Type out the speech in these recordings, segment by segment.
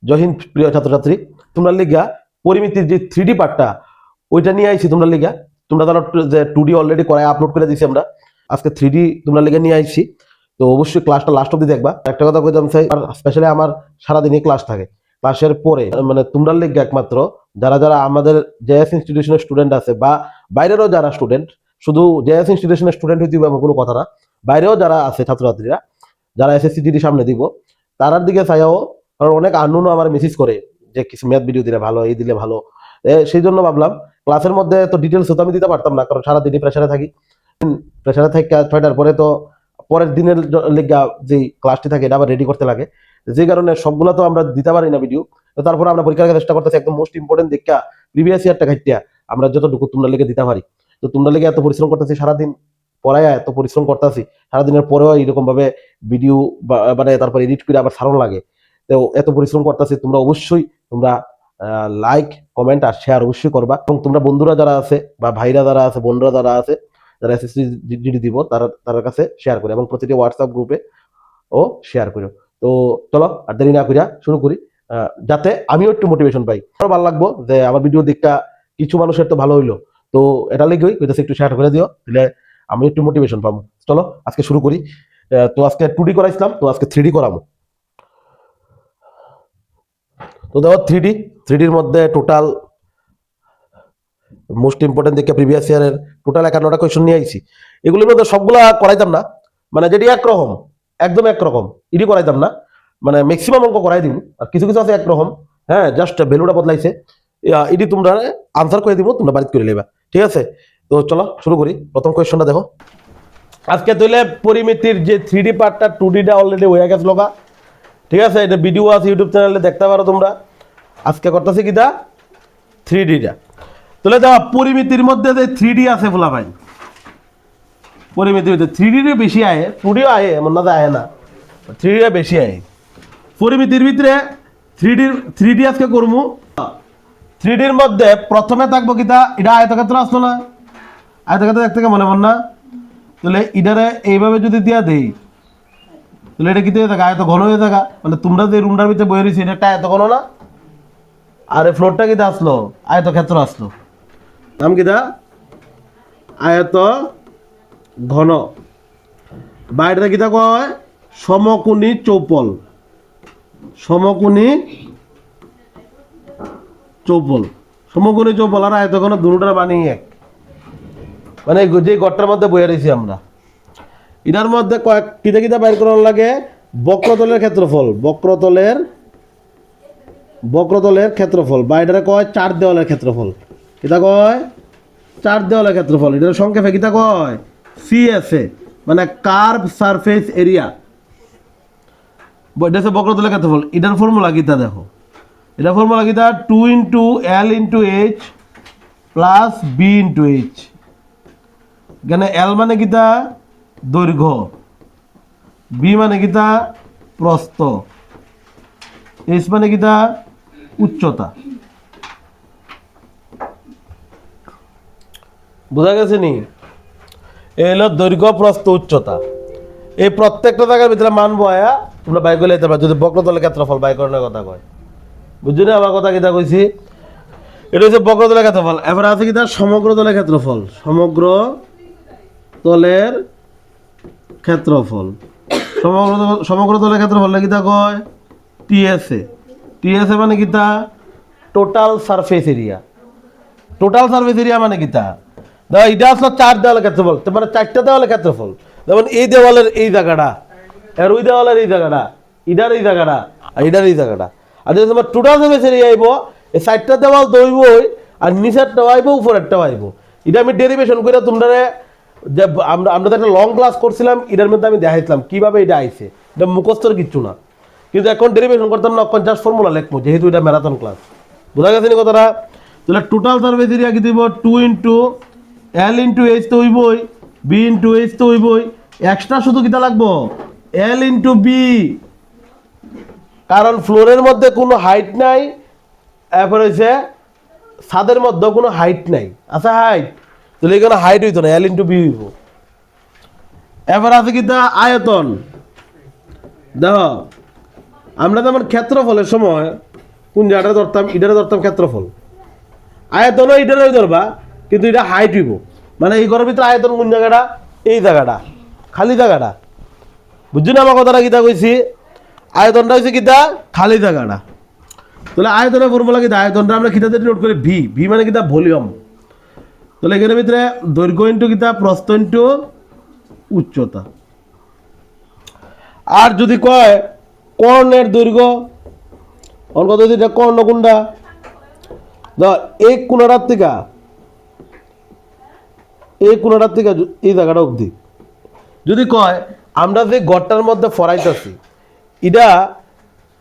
জয় হিন্দ প্রিয় ছাত্রছাত্রী, তোমরা লিগা পরিমিতির যে 3D পার্টটা ওইটা নিয়ে আইছি। তোমরা লিগা তোমরা জানো যে 2D অলরেডি করায় আপলোড করে দিছি আমরা, আজকে 3D তোমরা লিগা নিয়ে আইছি। তো অবশ্যই ক্লাসটা লাস্ট অব্দি দেখবা। একটা কথা কইতাম চাই, স্পেশালি আমার সারাদিনই ক্লাস থাকে। ক্লাসের পরে মানে তোমরা লিগা একমাত্র যারা যারা আমাদের জেএস ইনস্টিটিউশনের স্টুডেন্ট আছে বা বাইরেরও যারা স্টুডেন্ট, শুধু জেএস ইনস্টিটিউশনের স্টুডেন্ট হইতে এমন কোনো কথা না, বাইরেও যারা আছে ছাত্রছাত্রীরা যারা এসএসসি জিডি সামনে দিব, তারার দিকে চাইও। কারণ অনেক আননোনও আমার মেসেজ করে যে কিছু ম্যাথ ভিডিও দিলে ভালো, এই দিলে ভালো। সেই জন্য ভাবলাম ক্লাসের মধ্যে তো ডিটেলস হতো আমি দিতে পারতাম না, কারণ সারাদিনই প্রেশারে থাকি। প্রেশারে থেকে 6টার পরে তো পরের দিনের লেগা যে ক্লাসটি থাকে এটা আবার রেডি করতে লাগে, যে কারণে সবগুলো তো আমরা দিতে পারি না ভিডিও। তো তারপরে আমরা পরীক্ষার চেষ্টা করতেছি একদম মোস্ট ইম্পর্টেন্ট দেখা প্রিভিয়াস ইয়ারটা খাইটিয়া আমরা যতটুকু তোমরা লেগে দিতে পারি। তো তোমরা লেগে এত পরিশ্রম করতেছি, সারাদিন পড়ায় এত পরিশ্রম করতেছি, সারাদিনের পরেও এরকম ভাবে ভিডিও মানে তারপর এডিট করে আবার সারণ লাগে। তো এত পরিশ্রম করতেছি, তোমরা অবশ্যই তোমরা লাইক কমেন্ট আর শেয়ার অবশ্যই করবা। এবং তোমরা বন্ধুরা যারা আছে বা ভাইরা যারা আছে, বোনরা যারা আছে, যারা এসএসসি জিডি দিব তার কাছে শেয়ার করে এবং প্রতিটি হোয়াটসঅ্যাপ গ্রুপে ও শেয়ার করো। তো চলো আর দেরি না করিয়া শুরু করি, যাতে আমিও একটু মোটিভেশন পাই। আরো ভালো লাগবো যে আমার ভিডিও দেখা কিছু মানুষের তো ভালো হইলো। তো এটা লেগেই কইতেছে একটু শেয়ার করে দিও, তাহলে আমি একটু মোটিভেশন পাবো। চলো আজকে শুরু করি। তো আজকে 2D করাইছিলাম, তো আজকে 3D করাবো। তো দেখো 3Dর মধ্যে টোটাল মোস্ট ইম্পর্টেন্ট দিকে প্রিভিয়াস ইয়ারের টোটাল 51টা কোয়েশ্চন নিয়ে আইছি। এগুলোর মধ্যে সবগুলা করাইতাম না, মানে যেটি একরকম একদম একরকম ইডি করাইতাম না, মানে ম্যাক্সিমাম অঙ্ক করাই দিব। আর কিছু কিছু আছে একরকম, হ্যাঁ, জাস্ট ভ্যালুটা বদলাইছে। ইডি তোমরা আনসার করে দিব, তোমরা বাড়িতে করে নেবা, ঠিক আছে? তো চলো শুরু করি। প্রথম কোয়েশ্চনটা দেখো। আজকে তৈলে পরিমিতির যে 3D পার্টটা 2Dটা অলরেডি হয়ে গেছে লগা, ঠিক আছে? এটা ভিডিও আছে ইউটিউব চ্যানেলে দেখতে পারো তোমরা। আজকে করতেছি কিটা 3Dটা। তাহলে দেখো পরিমিতির মধ্যে যে 3D আছে বলা ভাই, পরিমিতির মধ্যে 3D বেশি আয়, 2Dও আয়, এমন না আয় না, 3D বেশি আয়। পরিমিতির ভিতরে 3D আজকে করবো। 3Dর মধ্যে প্রথমে থাকবো কিটা, এটা আয়তক্ষেত্র আসলো না, আয়তক্ষেত্র দেখতে মনে মন না। তাহলে ইডারে এইভাবে যদি দিয়া দেই, তাহলে এটা কি হয়ে থাকা আয়ত ঘন হয়ে থাকা, মানে তোমরা যে রুমটার ভিতরে বয়ে রয়েছি এটা একটা আয়ত ঘন না। আর এই ফ্লোরটা কিটা আসলো, আয়তক্ষেত্র আসলো। নাম কিটা আয়ত ঘন। বাইরে কিটা কয় সমকোণী চৌপল, সমকোণী চৌপল। সমকোণী চৌপল আর আয়ত ঘন দুটোটার বাণী এক, মানে যে গড়টার মধ্যে বয়ে রয়েছি আমরা। এটার মধ্যে কয়েক কিতা কিতা বাইর করার লাগে, বক্রতলের ক্ষেত্রফল, বক্রতলের ক্ষেত্রফল, বা এটা কয় 4 দেওয়ালের ক্ষেত্রফল। কিতা কয় 4 দেওয়ালের ক্ষেত্রফল। এটার সংক্ষেপে কিতা কয় সিএসএ, মানে কার্ভ সারফেস এরিয়া। এটা হচ্ছে বক্রতলের ক্ষেত্রফল। এটার ফর্মুলা কিতা দেখো, এটা ফর্মুলা কিতা 2 × L × H plus B × H। এখানে L মানে কিতা দৈর্ঘ্য, B মানে কিতা প্রস্থ, H মানে কিতা উচ্চতা। বোঝা গেছে নি? এই হলো দৈর্ঘ্য, প্রস্থ, উচ্চতা। এই প্রত্যেকটা জায়গার ভিতরে মানবো আয়া তোমরা বাই করে যেতে পারো, যদি বক্রতলের ক্ষেত্রফল বাই করানোর কথা কয়। বুঝলি না আমার কথা কিতা কইছি? এটা হচ্ছে বক্রতলের ক্ষেত্রফল। এবার আছে কিতা সমগ্র তলের ক্ষেত্রফল, সমগ্র তলের ক্ষেত্রফল। সমগ্র তলের ক্ষেত্রফল কিতা কয় টিএসএ। টিএসএ মানে কিতা total surface area. Total surface area মানে কিতা, দেখো এটা আসলে 4 দেওয়ালের ক্ষেত্রফল, মানে 4টা দেওয়ালের ক্ষেত্রফল। যেমন এই দেওয়ালের এই জায়গাটা, আর ওই দেওয়ালের এই জায়গাটা, ইডার এই জায়গাটা, আর ইডার এই জায়গাটা। আর যদি তোমার টোটাল সারফেস এরিয়া আইব, এই 4টা দেওয়াল দইবই, আর নিচেরটাও আইব, উপরেরটাও আইব। এটা আমি ডেরিভেশন করে তোমরা যে আমরা একটা লং ক্লাস করছিলাম, এটার মধ্যে আমি দেখাইছিলাম কিভাবে এটা আইছে। এটা মুখস্থর কিচ্ছু না, কিন্তু এখন ডেরিভেশন করতাম না, জাস্ট ফর্মুলা লিখবো, যেহেতু এটা ম্যারাথন ক্লাস। বোঝা গেছে নি কথাটা? তাহলে টোটাল সারফেস এরিয়া কি দিব 2 × L × H তো হইবই, B × H তো হইবই, এক্সট্রা শুধু কিটা লাগবো L × B, কারণ ফ্লোরের মধ্যে কোনো হাইট নাই, এরপর হচ্ছে ছাদের মধ্যে কোনো হাইট নাই। আচ্ছা হাইট, তাহলে এখানে হাইট হইতো না, L × B হইব। এবার আছে কিটা আয়তন। দেখো আমরা যেমন ক্ষেত্রফলের সময় কোন জায়গাটা ধরতাম, এটারে ধরতাম ক্ষেত্রফল। আয়তনও এটারই ধরবা, কিন্তু এটা হাইট হইব। মানে এই ঘরের ভিতরে আয়তন কোন জায়গাটা? এই জায়গাটা, খালি জায়গাটা। বুঝছি না আমার কথাটা কিতা কইছি? আয়তনটা হচ্ছে কিতা? খালি জায়গাটা। তাহলে আয়তনের ফর্মুলা কিতা? আয়তনটা আমরা কিতাতে নোট করি ভি। ভি মানে কিতা? ভলিউম। তাহলে এখানের ভিতরে দৈর্ঘ্য ইন্টু কিতা? প্রস্থ ইন্টু উচ্চতা। আর যদি কয় কর্ণের দৈর্ঘ্য, অঙ্ক যদি এটা কর্ণ কোনটা, এই কোণাটার থেকে এই কোণাটার থেকে এই জায়গাটা অবধি যদি কয় আমরা যে গড়টার মধ্যে ফরাইতেছি এটা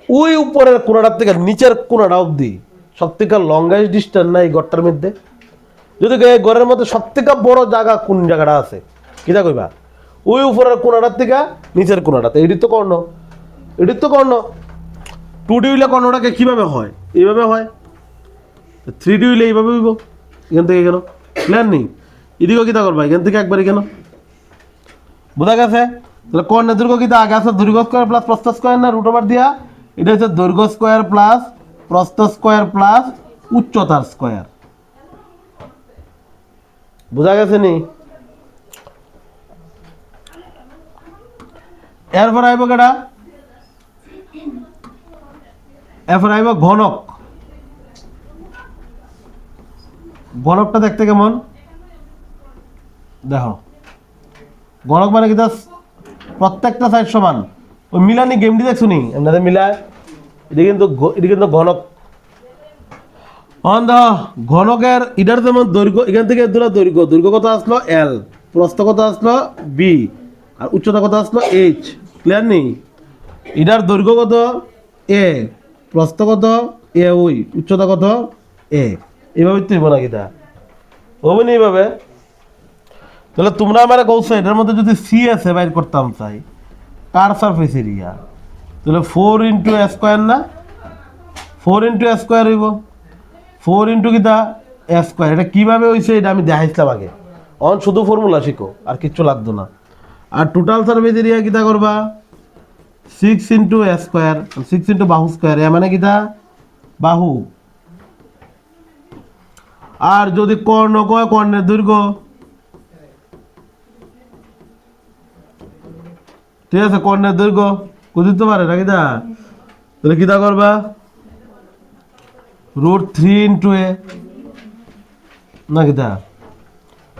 ওই উপরের কোণাটার থেকে নিচের কোণাটা অবধি সবথেকে লংগেস্ট ডিস্টেন্স না এই গড়টার মধ্যে, যদি এই গড়ের মধ্যে সবথেকে বড় জায়গা কোন জায়গাটা আছে কিটা কইবা? ওই উপরের কোণাটার থেকে নিচের কোণাটাতে। এটির তো কর্ণ, এটির তো কর্ণ। 2D হইলে কর্ণটাকে কিভাবে হয়? এইভাবে হয়। 3D হইলে এইভাবে হইব। এখান থেকে কেন প্ল্যান নেই, এদিকেও কিতা করবা? এখান থেকে একবারে কেন? বোঝা গেছে? তাহলে কর্ণের দৈর্ঘ্য কিতা? আগে আছে দৈর্ঘ্য স্কোয়ার প্লাস প্রস্থ স্কোয়ার না, রুট ওভার দিয়া। এটা হচ্ছে দৈর্ঘ্য স্কোয়ার প্লাস প্রস্থ স্কোয়ার প্লাস উচ্চতার স্কোয়ার। বোঝা গেছে নি? এরপর আইব কেটা? এরপর আইব ঘনক। ঘনকটা দেখতে কেমন দেখো। ঘনক মানে কিতা? প্রত্যেকটা সাইড সমান। ওই মিলানি গেমটি দেখছো নি আপনাদের মিলায়? এটা কিন্তু ঘনক। ঘনকের ইটার যেমন দৈর্ঘ্য, এখান থেকে দৈর্ঘ্য, দৈর্ঘ্য কত আসলো? এল। প্রস্থ কত আসলো? বি। আর উচ্চতা কত আসলো? এইচ। ক্লিয়ার নেই? এটার দৈর্ঘ্য কত? এ। প্রস্থ কত? এ ওই। উচ্চতা কত? এ। এইভাবে তুইব না কিতা হবে না এইভাবে? তাহলে তোমরা আমার কৌশল এটার মধ্যে যদি সি এসে বাইর করতাম চাই কার সারফেস এরিয়া, তাহলে 4 ইন্টু এ স্কোয়ার না? 4 ইন্টু এ স্কোয়ার হইব। 4 ইন্টু কিতা? এ স্কোয়ার। এটা কীভাবে হয়েছে এটা আমি দেখাইছিলাম আগে। অন শুধু ফর্মুলা শিখো, আর কিচ্ছু লাগতো না। আর টোটাল সারফেস এরিয়া কিতা করবা? 6 ইন্টু এ স্কোয়ার, 6 ইন্টু বাহু স্কোয়ার। এ মানে কিতা? বাহু। আর যদি কর্ণ কয়, কর্ণের দৈর্ঘ্য। ঠিক আছে, কর্ণের দৈর্ঘ্য বুঝতে পারে না কিতা? তাহলে কিতা করবা? রুট 3 ইন্টু এ না কিতা?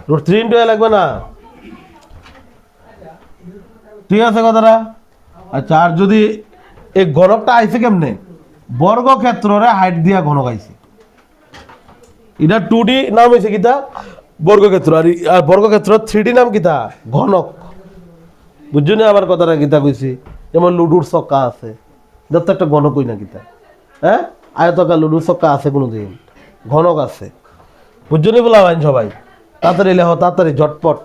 রুট 3 ইন্টু এ লাগবে না? ঠিক আছে কথাটা? আচ্ছা, আর যদি এই ঘনকটা আইছে কেমনে? বর্গক্ষেত্রে হাইট দিয়া ঘনক আইছে। এটা 2D নাম হয়েছে কিতা? বর্গক্ষেত্র। আর বর্গক্ষেত্র 3D নাম কিতা? ঘনক। বুঝছো না আমার কথাটা কিতা কইছি? যেমন লুডুর ছক্কা আছে, এটা তো একটা ঘনক কই না কিতা? হ্যাঁ, আয়তকার লুডুর ছক্কা আছে কোনোদিন? ঘনক আছে। বুঝছো নি বলা বাইন সবাই? তাড়াতাড়ি লেখো, তাড়াতাড়ি ঝটপট।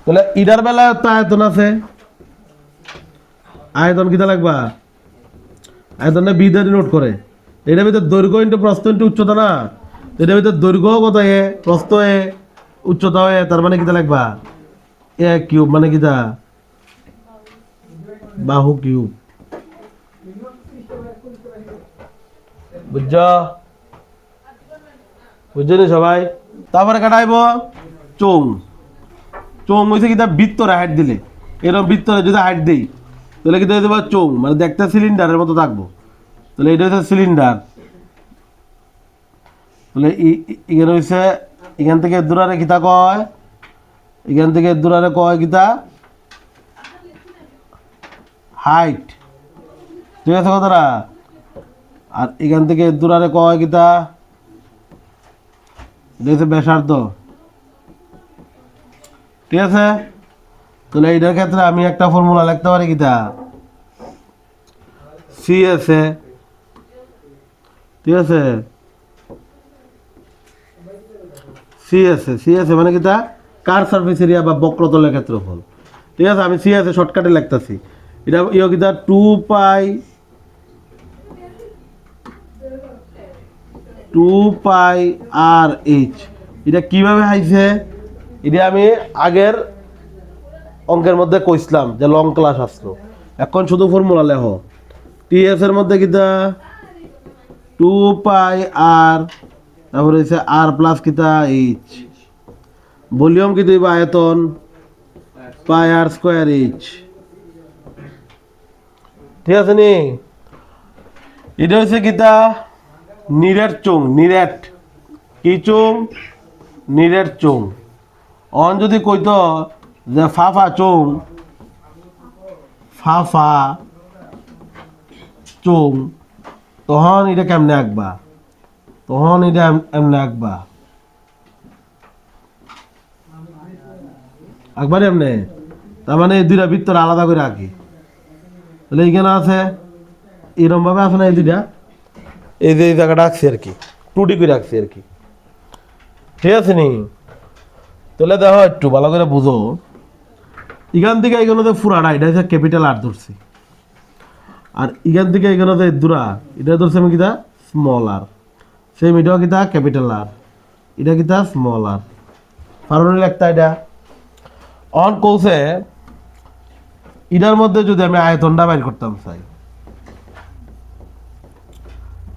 তাহলে ইডার বেলায় তো আয়তন আছে। আয়তন কিতা লাগবা? আয়তনটা বি দিয়ে নোট করে। এটার ভিতরে দৈর্ঘ্য ইন্টু প্রস্থ ইন্টু উচ্চতা না? এটার ভিতরে দৈর্ঘ্য কত? এ। প্রস্থ এ। উচ্চতা এ। তার মানে কিতা লাগবা? এ কিউব। মানে কিতা? বাহু কিউব। বুঝছ? বুঝছো নি সবাই? তারপরে কাটাইব চৌং। চৌং হয়েছে কিতা? বৃত্তরে হাইট দিলে, এরকম বৃত্তরে যদি হাইট দিই তাহলে কিতা হয়ে যাবে? চৌং। মানে দেখতে সিলিন্ডারের মতো থাকবো। তাহলে এটা হচ্ছে সিলিন্ডার। তাহলে এখানে হয়েছে, এখান থেকে দূরারে কিতা কয়? এখান থেকে দূরারে কয় কিতা? হাইট। ঠিক আছে কথাটা? আর এখান থেকে দূরারে কয় কিতা? এটা হচ্ছে ব্যাসার্ধ। ঠিক আছে? তাহলে এইটার ক্ষেত্রে আমি একটা ফর্মুলা লিখতে পারি কিতা? সি আছে। ঠিক আছে? সি আছে। সি আছে মানে কিতা? কার সারফেস এরিয়া বা বক্রতলের ক্ষেত্রফল। ঠিক আছে? আমি সি আছে শর্টকাটে লিখতেছি। এটা ইয়ে কিতা? 2 পাই আর এইচ। এটা কিভাবে আইছে? এটা আমি আগের অঙ্কের মধ্যে কইছিলাম যে লং ক্লাস আসলো, এখন শুধু ফর্মুলা লেখো। টিএস এর মধ্যে কিতা 2 পাই আর, তারপরে হচ্ছে আর প্লাস কিতা এইচ, ভলিউম কি দিব আয়তন পাই আর স্কোয়ার এইচ। ঠিক আছে নি? এটা হচ্ছে কিতা নিরেট চুং, নিরেট কি চুং, নিরেট চুং। অন যদি কইতো যে ফাফা চুং, ফাফা চুং, তখন এটা কেমনে আঁকবা, তখন এটা এমনে আঁকবা, আঁকবার এমনে। তার মানে এই দুইটা বৃত্তর আলাদা করে আঁকি। তাহলে এইখানে আছে এরকম ভাবে আছে না এই দুইটা, এই যে এই জায়গাটা আঁকছি আর কি, 2D করে আঁকছি আর কি। ঠিক আছে নি? তাহলে দেখো একটু ভালো করে বুঝো, এখান থেকে এখানে তো পুরাটা এটা হচ্ছে ক্যাপিটাল আর ধরছি, আর এখান থেকে এখানে যে দূরা এটা ধরছি আমি কিতা স্মল আর, সেম এটাও কিতা ক্যাপিটাল আর, এটা কিতা স্মল আর। পারনি একটা এটা অন কৌছে এটার মধ্যে যদি আমি আয়তনটা বাইর করতাম চাই,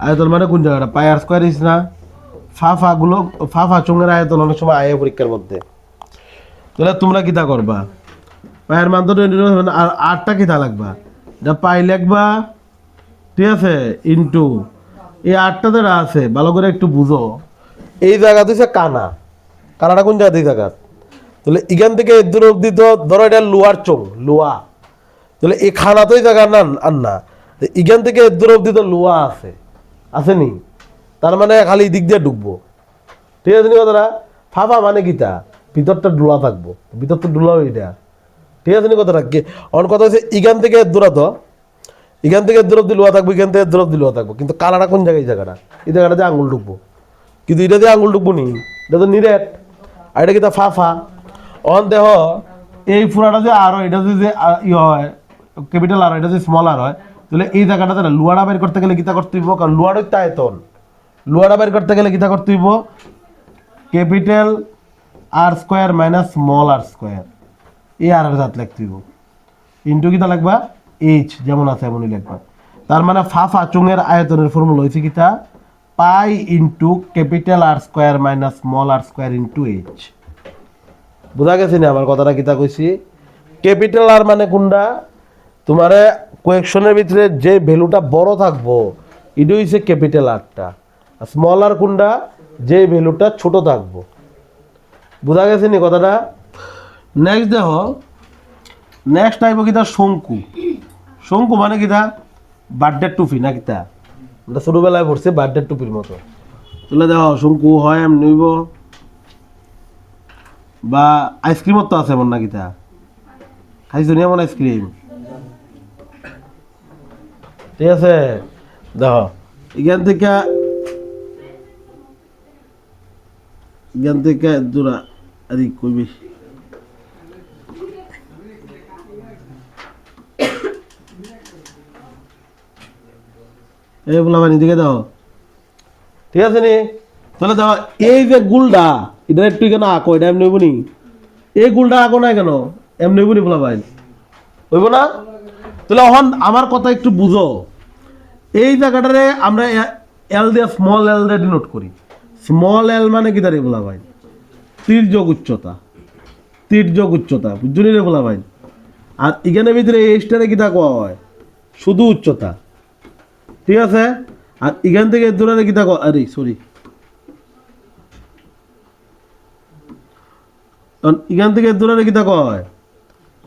আয়তন মানে কোন জায়গাটা পাই আর স্কোয়ার ইস না, ফাফা গুলো ফাফা চুঙের আয়তন অনেক সময় আয় পরীক্ষার মধ্যে। তাহলে তোমরা কিতা করবা, পায়ের মান তো আর আটটা কিতা লাগবা, এটা পাই লিখবা, ঠিক আছে, ইনটু এই আটটা যেটা আছে ভালো করে একটু বুঝো। এই জায়গা দিছে কানা, কানাটা কোন জায়গা এই জায়গা, তাহলে এখান থেকে দূর অব্দি তো ধরো এটা লোয়ার চোং লোয়া, তাহলে এই খানা তো এই জায়গা না আর না, এখান থেকে দূর অব্দি তো লোয়া আছে, আসেনি? তার মানে খালি দিক দিয়ে ঢুকবো। ঠিক আছে নি কথাটা? ফাফা মানে কিতা ভিতরটা ডোলা থাকবো, ভিতরটা ডোলা ওইটা। ঠিক আছে নি কথাটা? অন কথা হচ্ছে এখান থেকে দূরাতো, এখান থেকে দূর অব্দি লোয়া থাকবো, এখান থেকে দূর অব্দি লোয়া থাকবো, কিন্তু কালাটা কোন জায়গায় এই জায়গাটা, এই জায়গাটা দিয়ে আঙুল ঢুকবো, কিন্তু এটা দিয়ে আঙুল ঢুকবো নি, এটা তো নিরেট, আর এটা কিতা ফাফা। অন দেহ এই ফুরাটা যে আর এটা যদি ই হয় ক্যাপিটাল আর, এটা যদি স্মল আর হয়, তাহলে এই জায়গাটাতে না লুয়াটা বের করতে গেলে কিতা করতে হইব, কারণ লুয়ার হইতে আয়তন, লুয়াটা বের করতে গেলে কিতা করতে হইব capital R square minus small R square, এই আর এর জাত লিখতে হইব, ইন্টু কিতা লাগবা এইচ, যেমন আছে এমনই লিখবা। তার মানে ফাফা চুঙের আয়তনের ফর্মুলা হয়েছে কিতা pi into capital R square minus small R square into H. বোঝা গেছে না আমার কথাটা কিতা কইছি? ক্যাপিটাল আর মানে কোনটা, তোমারে কোয়েকশনের ভিতরে যে ভ্যালুটা বড় থাকবো এটা হইছে ক্যাপিটাল আরটা, আর স্মল আর কোনটা যে ভ্যালুটা ছোট থাকবো। বোঝা গেছে নি কথাটা? নেক্সট দেখো, নেক্সট আইব কিতা শঙ্কু। শঙ্কু মানে কিতা বার্থডে টুপি না কিতা, আমরা ছোটবেলায় পড়ছি বার্থডে টুপির মতো। তাহলে দেখো শঙ্কু হয় এমনি হইব, বা আইসক্রিমত তো আছে এমন না কিতা, খাইছো নি এমন আইসক্রিম? ঠিক আছে দেখো এখান থেকে দূরা আরে কইবি এই বলা বানি দিকে দাও। ঠিক আছে নি? তাহলে দেখো এই যে গুলডা এটা একটু কেন আঁকো, এটা এমনি হইব নি? এই গুলডা আঁকো না কেন, এমনি হইব নি বলা ভাই, হইব না? তাহলে এখন আমার কথা একটু বুঝো, এই জায়গাটারে আমরা এল দিয়ে স্মল এল দিয়ে ডিনোট করি। স্মল এল মানে কি দাঁড়িয়ে বলা ভাই তির্যক উচ্চতা, তির্যক উচ্চতা বুঝলি রে বলা ভাই। আর এখানে ভিতরে এই স্টারে কিটা কোয়া হয় শুধু উচ্চতা, ঠিক আছে? আর এখান থেকে দূরে কিটা কোয়া, আরে সরি, এখান থেকে দূরে কিটা কোয়া হয়,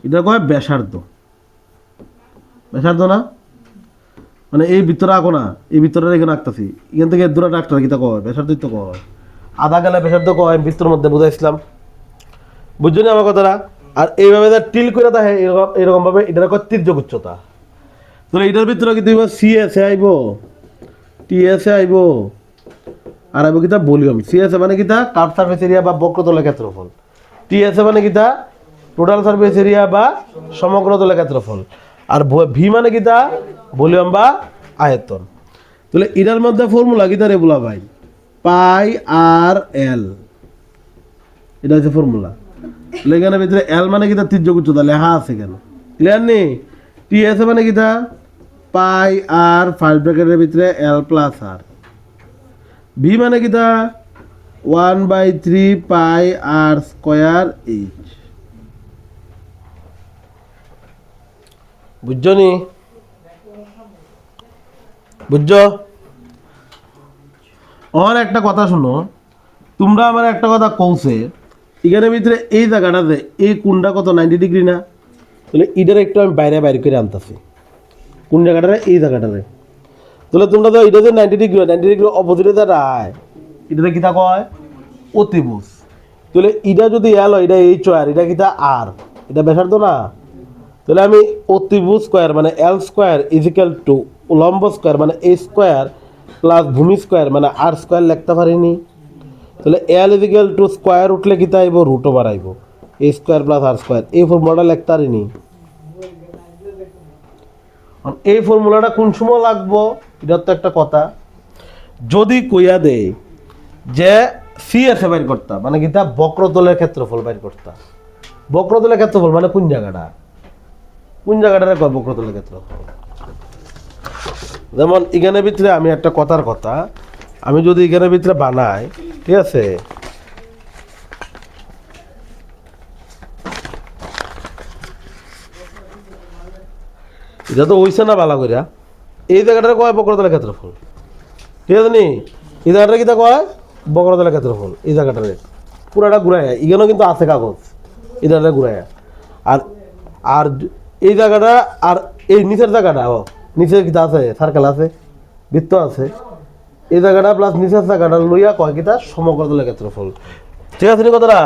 এটা কয় ব্যাসার্ধ, ব্যাসার্ধ না? মানে এই ভিতরে আঁকো না, এই ভিতরে এখানে আঁকতেছি, এখান থেকে দূরে আঁকটা কিতা কয় ব্যাসার্ধ তো কয়, আধা গেলে ব্যাসার্ধ কয় ভিতরের মধ্যে বুঝাইছিলাম, বুঝছো না আমার কথাটা? আর এইভাবে টিল করে থাকে এরকম ভাবে এটা কয় তির্যক উচ্চতা। তাহলে এটার ভিতরে কি তুই সিএস এ আইব, টিএস এ আইব, আর আইব কিতা ভলিউম। সিএস এ মানে কিতা কার্ভ সারফেস এরিয়া বা বক্রতলের ক্ষেত্রফল, টিএস এ মানে কিতা টোটাল সারফেস এরিয়া বা সমগ্র তলের ক্ষেত্রফল, আর ভি মানে কিতা ভলিউম বা আয়তন। তাহলে এটার মধ্যে ফর্মুলা কিতা রে বলা ভাই পাই আর এল, এটা হচ্ছে ফর্মুলা। এখানের ভিতরে এল মানে কিতা তির্যক উচ্চতা লেখা আছে কেন ক্লিয়ার নেই টি আছে মানে কিতা পাই আর ফার্স্ট ব্র্যাকেটের ভিতরে এল প্লাস আর বি মানে কিতা 1/3 পাই আর স্কয়ার এইচ বুঝছো নি বুঝছো আর একটা কথা শুনো তোমরা আমার একটা কথা কৌছে এখানের ভিতরে এই জায়গাটাতে এই কোনটা কত 90 ডিগ্রি না তাহলে এটার একটু আমি বাইরে বাইরে করে আনতেছি কোন জায়গাটারে এই জায়গাটারে তাহলে তোমরা তো এটা যে 90 ডিগ্রি অপোজিটে দাঁড়ায় এটাতে কিতা কয় অতিভুজ তাহলে এটা যদি এল হয় এটা এইচ আর এটা কিতা আর এটা ব্যাসার্ধ না তাহলে আমি অতিভুজ স্কোয়ার মানে এল স্কোয়ার ইজিক্যাল টু উলম্ব স্কোয়ার মানে এ স্কোয়ার প্লাস ভূমি স্কোয়ার মানে আর স্কোয়ার লিখতে পারিনি তাহলে এল ইজিক্যাল টু স্কোয়ার উঠলে কিতা আইব রুট ওভার আইব এ স্কোয়ার প্লাস আর স্কোয়ার এই ফর্মুলাটা লিখতে পারিনি এই ফর্মুলাটা কোন সময় লাগবো এটার তো একটা কথা যদি কইয়া দেয় যে সি এসে বাইর করতা মানে কিতা বক্রতলের ক্ষেত্রফল বাইর করতা বক্রতলের ক্ষেত্রফল মানে কোন জায়গাটারে কয় বক্রতলের ক্ষেত্রফল যেমন এখানের ভিতরে আমি একটা কথার কথা আমি যদি এখানের ভিতরে বানাই ঠিক আছে এটা তো হইছে না বালা কইরা এই জায়গাটারে কয় বক্রতলের ক্ষেত্রফল ঠিক আছে নি এই জায়গাটা কিতা কয় বক্রতলের ক্ষেত্রফল এই জায়গাটারে পুরাটা ঘুরাইয়া এখানেও কিন্তু আছে কাগজ এই জায়গাটা ঘুরাইয়া আর আর এই জায়গাটা আর এই নিচের জায়গাটা নিচে কিতা আছে সার্কেল আছে বৃত্ত আছে এই জায়গাটা প্লাস নিচের জায়গাটা লইয়া কয় কিতা সমগ্রতলের ক্ষেত্রফল ঠিক আছে নি কথাটা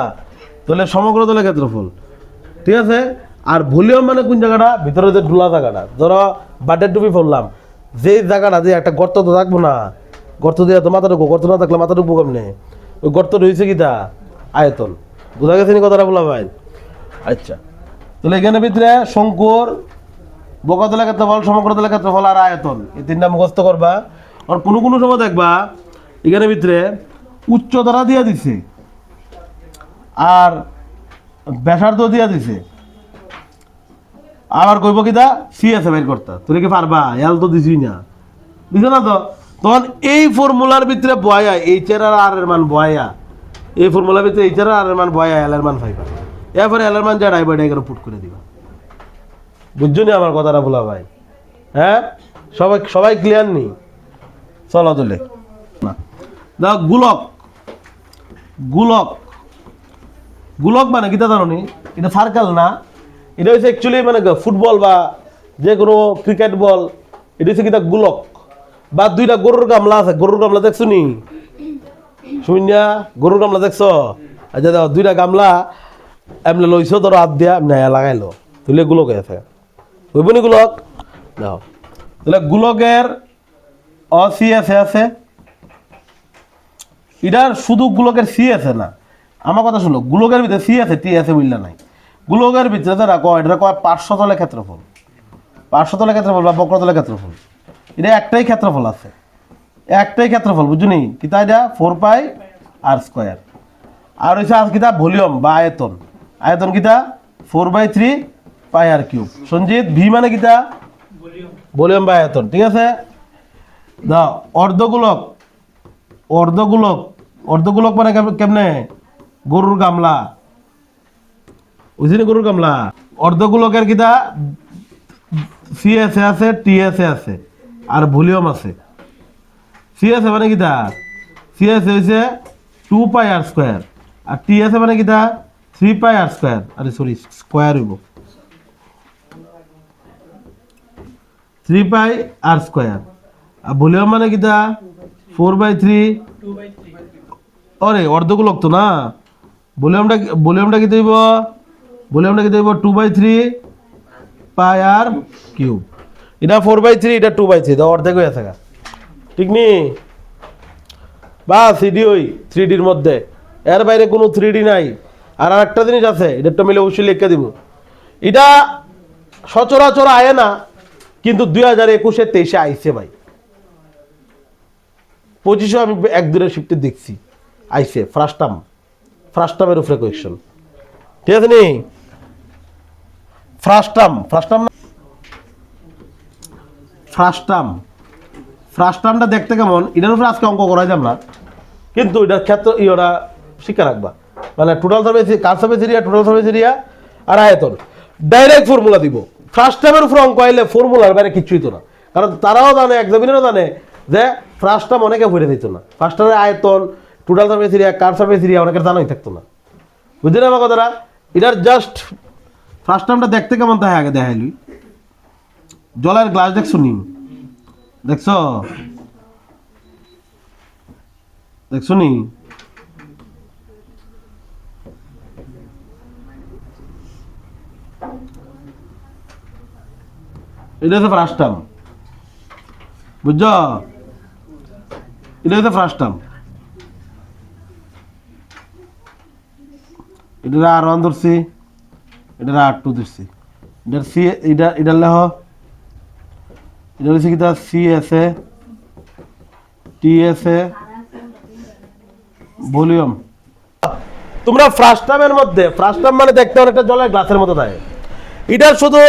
তাহলে সমগ্রতলের ক্ষেত্রফল ঠিক আছে আর ভলিউম মানে কোন জায়গাটা ভিতরে যে ডুলা জায়গাটা ধরো বাটের টুপি পড়লাম যে জায়গাটা যে একটা গর্ত তো থাকবো না গর্ত দিয়ে তো মাথা ঢুকবো গর্ত না থাকলে মাথা ঢুকবো কেমনে ওই গর্ত রয়েছে কিতা আয়তন বোঝা গেছে নি কথাটা বলা ভাই আচ্ছা তাহলে এখানে ভিতরে শঙ্কুর বক্রতলের ক্ষেত্রফল সমগ্রতলের ক্ষেত্রফল আর আয়তন এই তিনটা মুখস্থ করবা আর কোনো কোনো সময় দেখবা এখানে ভিতরে উচ্চতারা দিয়া দিছে আর ব্যাসার্ধ দিয়া দিছে আবার কইব কিতা সি আছে বের করতা তুমি কি পারবা এল তো দিছই না দিছ না তো তখন এই ফর্মুলার ভিতরে বয়া এইচ এর আর এর মান বয়া এই ফর্মুলার ভিতরে এইচ এর আর এর মান বয়া এল এর মান পাইবা এরপরে এল এর মান যা ডাইভার ডাইগারে পুট করে দিবা বুঝছো নি আমার কথাটা বলা ভাই হ্যাঁ সবাই ক্লিয়ার নি চলো চলে না দাও গোলক গোলক গোলক মানে কিতা জানো নি এটা সার্কেল না এটা হচ্ছে অ্যাকচুয়ালি মানে ফুটবল বা যে কোনো ক্রিকেট বল এটা হচ্ছে কিতা গোলক বা দুইটা গরুর গামলা আছে গরুর গামলা দেখছো নি শুনিয়া গরুর গামলা দেখছো আচ্ছা দাও দুইটা গামলা এমনি লইছো ধরো হাত দিয়া এমনি লাগাইলো তুলে গোলক আছে হইব নি গোলক দাও তাহলে গোলকের সি আছে এটার শুধু গোলকের সি আছে না আমার কথা শুনো গোলকের ভিতরে সি আছে টি আছে বুঝলা নাই গোলকের ভিতরে যারা কয় এটা কয় পার্শ্বতলের ক্ষেত্রফল পার্শ্বতলের ক্ষেত্রফল বা বক্রতলের ক্ষেত্রফল এটা একটাই ক্ষেত্রফল আছে একটাই ক্ষেত্রফল বুঝুনি কিতা এটা 4 পাই আর স্কয়ার আর হচ্ছে আর কিতা ভলিউম বা আয়তন আয়তন কিতা 4/3 পাই আর কিউব সঞ্জিত ভি মানে কিতা ভলিউম বা আয়তন ঠিক আছে দাও অর্ধগোলক অর্ধগোলক অর্ধগোলক মানে কেমনে গরুর গামলা বুঝলি গরুর গামলা অর্ধগোলকের কিতা সি আছে টি আছে আর ভলিউম আছে সি আছে মানে কিতা সি আছে হইছে 2 পাই আর স্কয়ার আর টি আছে মানে কিতা 3 পাই আর স্কয়ার আরে সরি স্কয়ার হইব 3 পাই আর স্কয়ার আর ভলিউম মানে কিতা 4/3 আরে অর্ধগোলক তো না ভলিউমটা কি দেব ভলিউমটা কি দেব 2/3 পাই আর কিউব এটা 4/3 এটা 2/3 দাও অর্ধেক হয়ে থাকা ঠিক নি বা সিডি ওই 3D এর মধ্যে এর বাইরে কোনো 3D নাই আর আরেকটা জিনিস আছে এটা মিলে অবশ্যই লিখে দিব এটা সচরাচর আয় না কিন্তু 2021 23 আইছে ভাই 25 আমি এক দূরের শিফটে দেখছি আইছে ফার্স্ট টার্মের উপরে কোয়েশ্চন ঠিক আছে নি? ফ্রাস্টাম ফ্রাস্টামটা দেখতে কেমন, এটার উপরে আজকে অঙ্ক করা যাব না, কিন্তু এটার ক্ষেত্র ওরা শিক্ষা রাখবা, মানে টোটাল সার্ভিস, কাজ surface area, total surface area আর আয়তন, ডাইরেক্ট ফর্মুলা দিব। ফ্রাস্টামের উপরে অঙ্ক আইলে ফর্মুলার বাইরে কিচ্ছুই তো না, কারণ তারাও জানে, এক্সামিনারও জানে যে ফ্রাস্টাম অনেকে ভরে দিত না, ফার্স্টামের আয়তন, total surface area, car service area অনেকের জানাই থাকতো না। বুঝলি আমার কথাটা? এটার জাস্ট ফ্রাস্টামটা দেখতে কেমন তাই আগে দেখাইলি। জলের গ্লাস দেখছো নি? দেখছো নি? এটা হচ্ছে ফ্রাস্টাম, বুঝছো? এটা হচ্ছে ফ্রাস্টাম। এটা R1 ধরছি, এটা R2 ধরছি, এটার সি, এটা লেহ, এটা হচ্ছে কি তার CSA TSA ভলিউম। তোমরা ফ্রাস্টামের মধ্যে, ফ্রাস্টাম মানে দেখতে অনেকটা জলের গ্লাসের মতো থাকে, এটার শুধু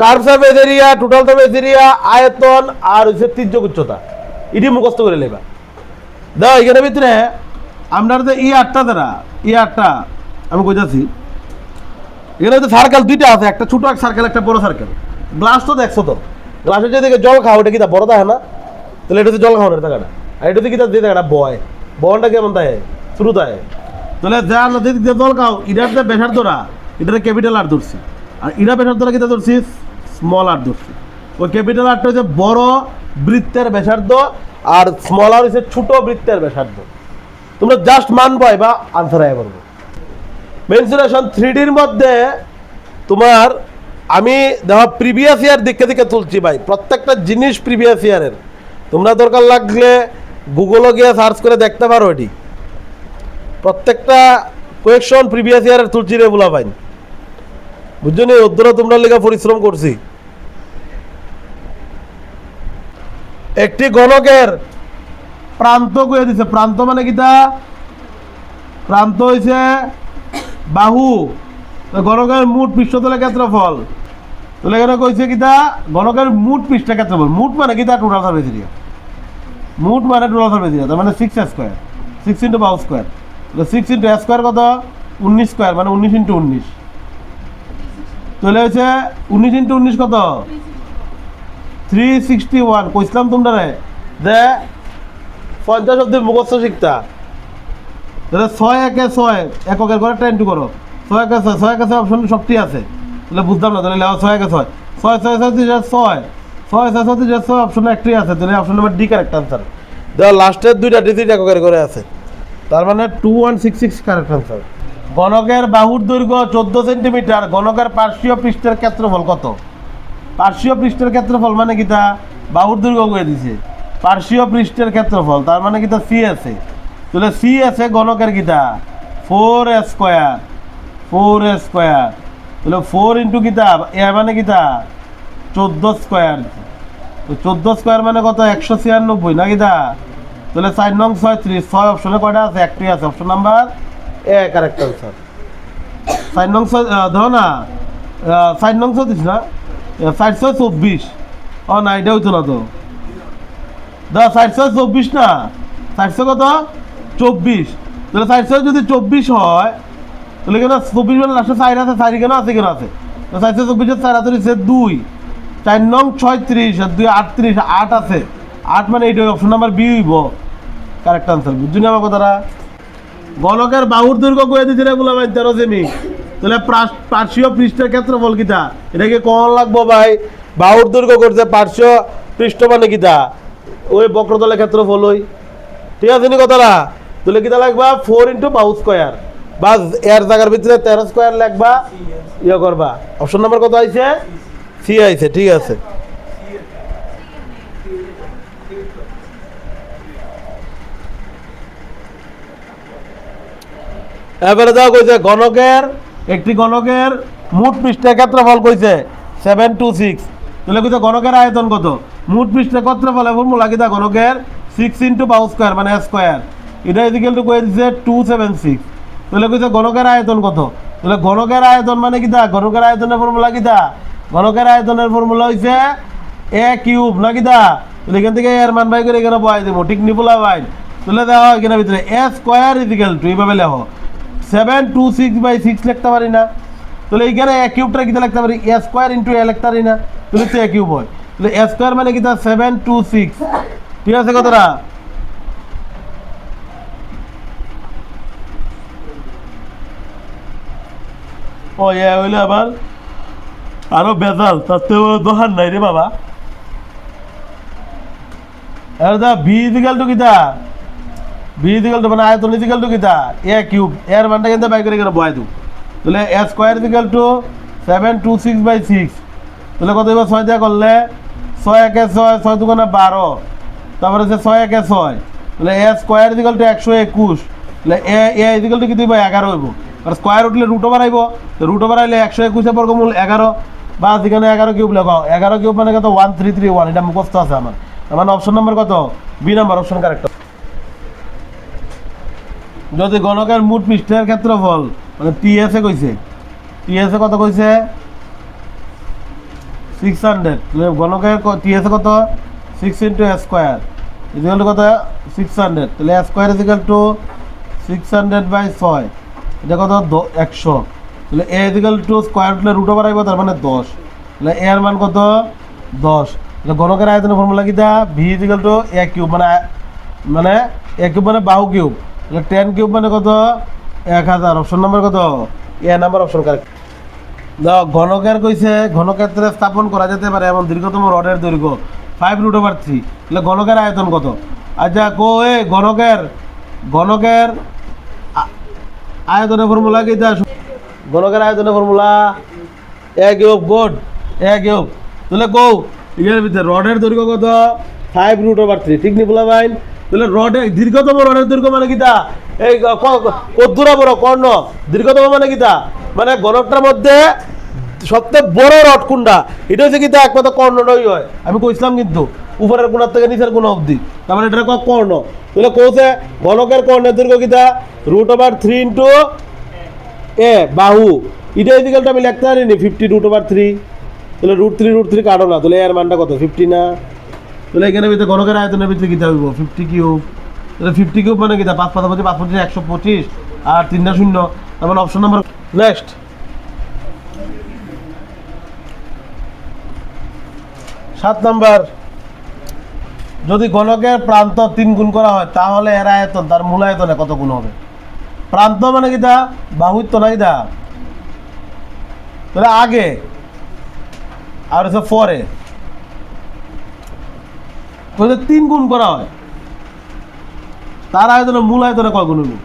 curve surface area, total surface area, আয়তন আর হচ্ছে তির্যক উচ্চতা, এটি মুখস্থ করে নেবা। দাও এখানের ভিতরে আমরা যে আটটা দ্বারা আটটা আমি বুঝাচ্ছি, এখানে হচ্ছে সার্কেল দুইটা আছে, একটা ছোট এক সার্কেল, একটা বড় সার্কেল। গ্লাস তো দেখছো তো, গ্লাসের যেদিকে জল খাও ওটা কি তা বড় থাকে না? তাহলে এটা হচ্ছে জল খাওয়ানোর জায়গাটা, আর এটা হচ্ছে কি তার যে জায়গাটা বয়টা কেমন থাকে, শুরু থাকে। তাহলে যা নদীর যে জল খাও, এটার যে ব্যাসার্ধরা, এটার ক্যাপিটাল আর ধরছি, আর ইরা ব্যাসার্ধরা কি ধরছি, স্মল আর ধরছি। ওই ক্যাপিটাল আরটা হচ্ছে বড় বৃত্তের ব্যাসার্ধ, আর স্মল আর হচ্ছে ছোট বৃত্তের ব্যাসার্ধ। তোমরা জাস্ট মানবো বা আনসার আয় করবো। মেনসুরেশন 3Dর মধ্যে তোমার আমি দেখো প্রিভিয়াস ইয়ার দিকে তুলছি ভাই, প্রত্যেকটা জিনিস প্রিভিয়াস ইয়ারের। তোমরা দরকার লাগলে গুগলে গিয়ে সার্চ করে দেখতে পারো, এটি প্রত্যেকটা কোয়েকশন প্রিভিয়াস ইয়ারের তুলছি রে বলা ভাই, বুঝছো নি? ওদের তোমরা লেখা পরিশ্রম করছি। একটি গণকের প্রান্ত কয়ে দিছে, প্রান্ত মানে কিটা? প্রান্ত হয়েছে বাহু, গণকের মুঠ পৃষ্ঠতলের ক্ষেত্রফল। তাহলে এখানে কইছে কিটা, গণকের মুঠ পৃষ্ঠ ক্ষেত্রফল। মুঠ মানে কিটা? Total surface area. মুঠ মানে টোটাল সারফেস এরিয়া, তার মানে 6 স্কয়ার, 6 ইন্টু বাহু স্কয়ার। তাহলে 6 ইন্টু স্কয়ার কত? 19 স্কয়ার, মানে 19 ইন্টু 19। তাহলে হচ্ছে 19 ইন্টু 19 কত? 361। কইছিলাম তোমরা যে 50 অব্দি মুখস্থ শিখতা। তাহলে 6 একে 6, এককের করে 10 করো, 6 একে 6, 6 একে 6 অপশন সবটি আছে। তাহলে বুঝতাম না, তাহলে 6 একে 6, 6 6 6 6 6 6 6 6 অপশন একটাই আছে, তাহলে option number D correct answer. দেখো লাস্টের দুইটা ডিজিট এককের করে আছে, তার মানে 2166 কারেক্ট আনসার। গণকের বাহুর দৈর্ঘ্য 14 সেন্টিমিটার, গণকের পার্শ্বীয় পৃষ্ঠের ক্ষেত্রফল কত? পার্শ্বীয় পৃষ্ঠের ক্ষেত্রফল মানে কিটা? বাহুর দৈর্ঘ্য করে দিছে, পার্শ্বীয় পৃষ্ঠের ক্ষেত্রফল, তার মানে কিটা? CSA। তাহলে CSA গণকের কিটা? 4 স্কয়ার, 4 স্কয়ার। তাহলে 4 ইন্টু কিতা, এ মানে কিতা? 14 স্কয়ার। তো 14 স্কয়ার মানে কত? 196 না কিতা? তাহলে 4 নং 36, 6 অপশনে কয়টা আছে? একটি আছে, option number A correct answer. 4 নং ধরো না, 4 নং 36 না, 424। ও না, এটা হইতো না তো, 424 না, 400 কত? 24। তাহলে 400 যদি 24 হয়, তাহলে কেন 24 মানে লাস্টে 4 আছে, 4 কেন আছে, কেন আছে? 424 4 হাতে 2, 4 নং 36 আর 2 38, 8 আছে, 8 মানে এইটা অপশন নাম্বার বি হইব কারেক্ট আনসার। বুঝুন আমার কথাটা? গণকের বাহুর দৈর্ঘ্য কয়ে দিচ্ছে রে বলা ভাই 13 সেমি। তাহলে পার্শ্বীয় পৃষ্ঠের ক্ষেত্রফল কিতা? এটাকে কখন লাগবো ভাই? বাহুর দৈর্ঘ্য করছে, পার্শ্বীয় পৃষ্ঠ মানে কিতা? ওই বক্রতলের ক্ষেত্রফল ওই, ঠিক আছে নি কথাটা? তাহলে কিতা লাগবা? 4 ইন্টু বাহু স্কয়ার, বাস এর জায়গার ভিতরে 13 স্কয়ার লাগবা, ইয়ে করবা। অপশন নাম্বার কত আইছে? সি আইছে, ঠিক আছে। এবারে যাও কইছে গণকের, একটি গণকের মোট পৃষ্ঠের ক্ষেত্রফল কইছে 726। তাহলে কইছে গণকের আয়তন কত? মোট পৃষ্ঠের ক্ষেত্রফলের ফর্মুলা কিটা? গণকের 6 ইন্টু বাহু স্কয়ার মানে স্কয়ার, এটা ইকুয়াল টু কই দিছে 276। তাহলে কইছে গণকের আয়তন কত? তাহলে ঘনকের আয়তন মানে কিতা, ঘনকের আয়তনের ফর্মুলা কিতা, ঘনকের আয়তনের ফর্মুলা হইছে এ কিউব না কিতা। তাহলে এখান থেকে এর মান বাই করে এখানে বহাই দেবো, ঠিক নিপুলা বাইন তুলে দেওয়া এখানে ভিতরে এ স্কোয়ার ইজিক্যাল টু এইভাবে লেখো 726/6 লিখতে পারি না। তাহলে এইখানে এ কিউবটা কিতা লিখতে পারি, এ স্কোয়ার ইন্টু এ লিখতে পারি না, তাহলে হচ্ছে এ কিউব হয়। তাহলে এ স্কোয়ার মানে কিতা 726, ঠিক আছে কতটা? ও এ হইলে আবার আরো বেজাল, তার তো দোকান নাই রে বাবা। ভি ইজিক্যাল টু কিতা, ভি ইজিক্যাল টু মানে আয়তন ইজিক্যাল টু কিতা এ কিউব, এর মানটা কিন্তু বাই করে এখানে বহাই দিও। তাহলে এ স্কোয়ার ইজিক্যাল টু 726/6, তাহলে কত এবার 6 দিয়ে করলে 6 একে 6, 6 দুগুণে 12, তারপরে হচ্ছে 6 একে 6, তাহলে এ স্কোয়ার ইজিক্যাল টু 121, তাহলে এ ইজিক্যাল টু কি দিব 11 হইব, আর স্কোয়ার উঠলে রুট ওভার আইব, রুট ওভার আইলে 121 বর্গমূল 11, বা যেখানে 11 কিউব লেখাও, 11 কিউব মানে কত 1331, এটা মুখস্থ আছে আমার। আমার অপশন নাম্বার কত, বি নাম্বার অপশন কারেক্ট। যদি গণকের মোট পৃষ্ঠের ক্ষেত্রফল মানে টিএসএ কইছে, টিএসএ কত কইছে 600, গণকের টিএসএ কত 6 ইন্টু এ স্কোয়ার ইজিক্যাল টু কত 600, তাহলে এ স্কোয়ার ইজিক্যাল টু 600/6, এটা কত 100, তাহলে এ ইজিক্যাল টু স্কোয়ার উঠলে রুট ওভার আইব, তার মানে 10, তাহলে এর মান কত 10। তাহলে গণকের আয়তনের ফর্মুলা কিটা, ভি ইজিক্যাল টু এ কিউব মানে এ কিউব মানে বাহু কিউব, তাহলে 10 কিউব মানে কত 1000, অপশন নাম্বার কত এ নাম্বার অপশন কারেক্ট। ঘনকের কইছে ঘনক্ষেত্রে স্থাপন করা যেতে পারে এমন দীর্ঘতম রডের দৈর্ঘ্য 5√3, তাহলে ঘনকের আয়তন কত? আচ্ছা কো এ ঘনকের আয়তনের ফর্মুলা কি, ঘনকের আয়তনের ফর্মুলা এ কিউব, গুড এ কিউব। তাহলে কৌ এর ভিতরে রডের দৈর্ঘ্য কত 5√3, ঠিক নি বলা ভাই? তাহলে রডের দীর্ঘতম রডের দৈর্ঘ্য মানে কিটা, এই কদ্দুরা বড় কর্ণ, দীর্ঘতম মানে কিটা মানে ঘনকটার মধ্যে সবচেয়ে বড় রড কোনটা, এটা হচ্ছে কিটা একমাত্র কর্ণটাই হয়। আমি কইছিলাম কিন্তু উপরের কোণার থেকে নিচের কোণ অবধি, তার মানে এটা কর্ণ। তাহলে কৌছে ঘনকের কর্ণের দৈর্ঘ্য কিটা √3 ইন্টু এ বাহু, এটা ইজিক্যালটা আমি লিখতে পারিনি 50√3, তাহলে √3 কাটো না, তাহলে এর মানটা কত 50 না। তাহলে এখানে ভিতরে ঘনকের আয়তনের ভিতরে কিতা হইব 50 কিউব, তাহলে 50 কিউব মানে কিতা 5 5 5 5 125 আর 3টা 0, তার মানে অপশন নাম্বার। নেক্সট 7 নাম্বার, যদি ঘনকের প্রান্ত 3 গুণ করা হয় তাহলে এর আয়তন তার মূল আয়তনে কত গুণ হবে? প্রান্ত মানে কিতা বাহুত্ব না কিতা, তাহলে আগে আর হচ্ছে পরে, 3 গুণ করা হয় তার আয়তনে মূল আয়তনে কয় গুণ হবে?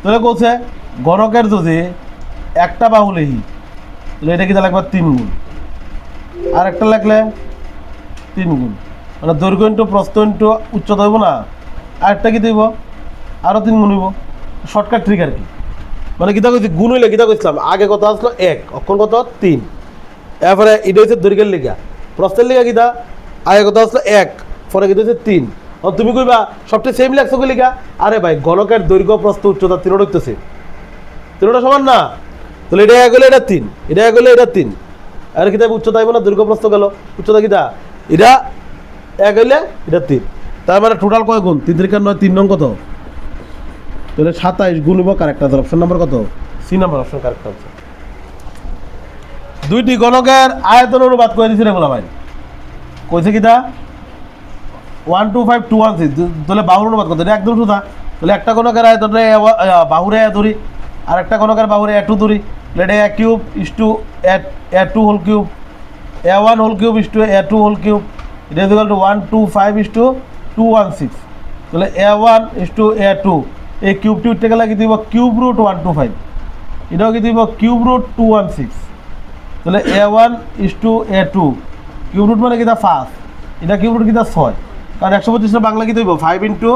তাহলে বলছে ঘনকের যদি একটা বাহু লিখি তাহলে এটা কিতা লাগবে 3 গুণ, আর একটা লাগলে 3 গুণ, মানে দৈর্ঘ্য ইন্টু প্রস্থ ইন্টু উচ্চতা হইব না, আরেকটা কি দিব আরো 3 গুণ হইব, শর্টকাট ট্রিক আর কি। মানে কিতা কইছি গুণ হইলে কিতা কইছিলাম আগে কত আসলো 1, অক্ষণ কত 3, এরপরে এটা হচ্ছে দৈর্ঘ্যের লিখা, প্রস্থের লিখা কিতা আগে কত আসলো 1, পরে কিতা হচ্ছে 3। তুমি কইবা সবচেয়ে সেম লাগছো কি লিখা, আরে ভাই ঘনকের দৈর্ঘ্য প্রস্থ উচ্চতা 3 হইতেছে, 3টা সমান না, তাহলে এটা এক গেলে এটা 3, এটা এক গেলে এটা 3, আর কিতা উচ্চতা আইব না, দৈর্ঘ্য প্রস্থ গেল, উচ্চতা কিতা এটা এক হইলে এটা 3, তার মানে টোটাল কয় গুণ 3 3 9 3 নং কত, তাহলে 27 গুণ হইব কারেক্ট আনসার, অপশন নাম্বার কত C number option correct answer. দুইটি ঘনকের আয়তন অনুপাত করে দিছি রে বলা ভাই, কইছে কিতা 125:216, তাহলে বাহুর অনুপাত কত, এটা একদম সোজা। তাহলে একটা ঘনকের আয়তনে বাহুরে ধরি আর একটা ঘনকের বাহুরে A2 ধরি, তাহলে এটা A cube is to A2 whole cube, A1 whole cube is to A2 whole cube, এটা ইকুয়াল টু 125:216, তাহলে A1 ইস টু A2, এই কিউবটি উঠতে গেলে কি দিব কিউব রুট 125, এটাও কি দিব কিউব রুট 216, তাহলে A1 is to A2, cube root মানে কিতা 5, এটা কিউব রুট কিতা 6, কারণ 125 বাংলা কি দিব 5 ইন্টু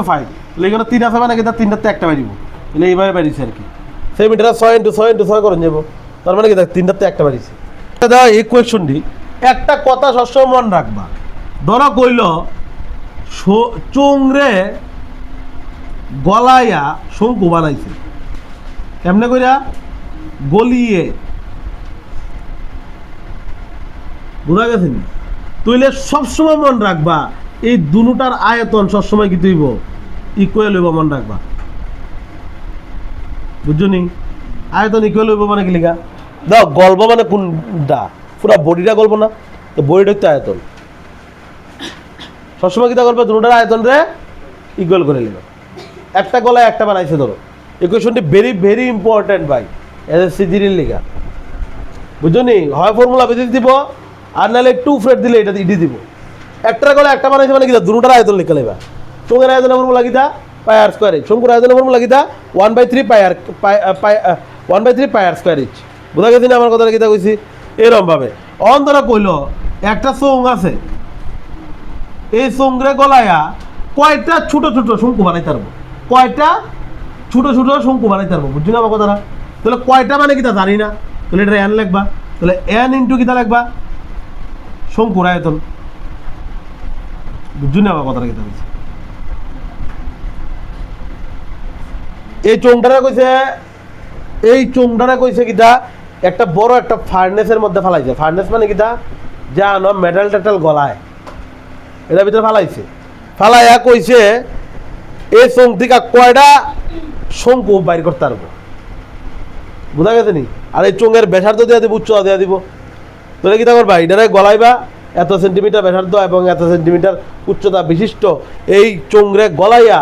5, তাহলে এখানে 3 আছে মানে কিতা 3টাতে একটা বাড়িব, তাহলে এইভাবে বাড়িছে আর কি, সেম এটা 6 ইন্টু 6 করে যাব, তার মানে কি 3টাতে একটা বাড়িছে। দাদা এই কোয়েশনটি একটা কথা সবসময় মনে রাখবা, ধরো কইল চোংরে গলাইয়া শঙ্কু বানাইছে কেমনে কইরা গলিয়ে বোঝা গেছে নি তুইলে সবসময় মন রাখবা এই দুটার আয়তন সবসময় কি তুইব ইকুয়াল হইব মন রাখবা বুঝছো নি আয়তন ইকুয়াল হইব মানে কি লিখা দাও গল্প মানে কোনটা পুরা বডিটা গল্প না তো বডিটা হচ্ছে আয়তন সবসময় কিতা গল্প দুটার আয়তন রে ইকুয়াল করে নিল একটা গলায় একটা বানাইছে ধরো ইকুয়েশনটি ভেরি ভেরি ইম্পর্টেন্ট ভাই এসএসসি জিডির লিখা বুঝছো নি হয় ফর্মুলা বেঁধে দিব আর নাহলে একটু ফ্রেড দিলে এটা ইডি দিব একটা গলায় একটা বানাইছে মানে কিতা দুটার আয়তন লিখে লেবা চোখের আয়তনের ফর্মুলা কিতা পাই আর স্কোয়ার এইচ শঙ্কুর আয়তনের ফর্মুলা কিতা 1/3 পাই আর 1/3 পাই আর স্কোয়ার এইচ বোঝা গেছে না আমার কথাটা কিতা কইছি এরকম ভাবে অন্তরা কইল একটা চোং আছে এই চোংরে গলায়া কয়টা ছোট ছোট শঙ্কু বানাইতে পারবো কয়টা ছোট ছোট শঙ্কু বানাইতে পারবো বুঝলি না আমার কথাটা তাহলে কয়টা মানে কিতা জানি না তাহলে এটা এন লিখবা তাহলে এন ইন্টু কিতা লিখবা শঙ্কুর আয়তন বুঝলি না আমার কথাটা কিতা কইছি এই চোংটারা কইছে কিতা একটা বড় একটা ফার্নেসের মধ্যে ফালাইছে ফার্নেস মানে কিতা জানো মেটাল টেটাল গলায় এটার ভিতরে ফালাইছে ফালাইয়া কইছে এই চোং থেকে কয়টা শঙ্কু বাইর করতে পারবো বোঝা গেছে নি আর এই চোঙের ব্যাসার্ধ দেওয়া দিব উচ্চতা দেওয়া দিব তোরা কিতা করবা এটারে গলাইবা এত সেন্টিমিটার ব্যাসার্ধ এবং এত সেন্টিমিটার উচ্চতা বিশিষ্ট এই চোংরে গলাইয়া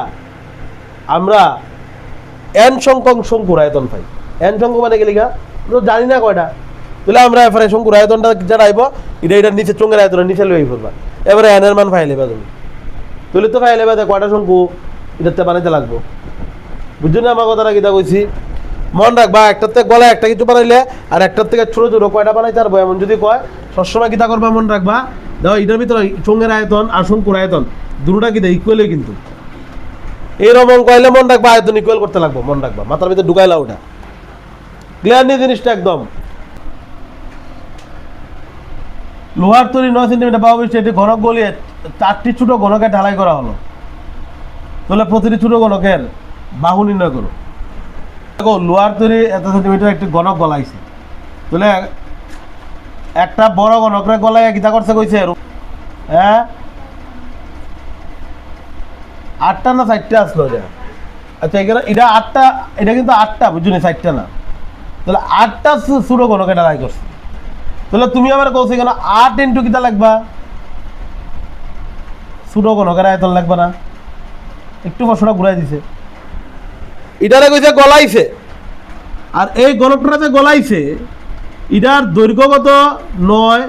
আমরা এন সংখ্যক শঙ্কুর আয়তন পাই এন সংখ্যক মানে গেলি গা তো জানি না কয়টা তাহলে আমরা এবারে শঙ্কুর আয়তনটা যারা আইব এটার নিচে চোঙের আয়তনের নিচে লই ফেলবা এবারে এনের মান ফাইল লেবা তুমি তুলে তো ফাইল লেবা কয়টা শঙ্কু এটাতে বানাইতে লাগবো বুঝছো না আমার কথাটা কিতা কইছি মন রাখবা একটার থেকে গলায় একটা কিছু বানাইলে আর একটার থেকে ছোট ছোট কয়টা বানাইতে পারবো এমন যদি কয় সবসময় কিতা করবা মন রাখবা দেখো এটার ভিতরে চোঙের আয়তন আর শঙ্কুর আয়তন দুটোটা কিতা ইকুয়ালই কিন্তু এইরকম কইলে মন রাখবা আয়তন ইকুয়াল করতে লাগবো মন রাখবা মাথার ভিতরে ঢুকাইলা ওটা ক্লিয়ার নেই জিনিসটা একদম লোহার তৈরি 9 সেন্টিমিটার পাওয়া গেছে এটি ঘনক গলিয়ে 4টি ছোট ঘনকের ঢালাই করা হলো তাহলে প্রতিটি ছোট ঘনকের বাহু নির্ণয় করো দেখো লোহার তৈরি এত সেন্টিমিটার একটি ঘনক গলাইছে তাহলে একটা বড় ঘনকরে গলায় কিতা করছে কইছে হ্যাঁ 8টা না 4টা আসলো এটা আচ্ছা এখানে এটা 8টা এটা কিন্তু 8টা বুঝুনি 4টা না তাহলে 8টা ছোট ঘনকে ঢালাই করছে তাহলে তুমি আবার কইছো এখানে 8 ইনটু কিতা লাগবা ছোট ঘনকের আয়তন লাগবে না একটু বছরটা ঘুরাই দিছে এটারে কইছে গলাইছে আর এই ঘনকটা যে গলাইছে এটার দৈর্ঘ্য কত 9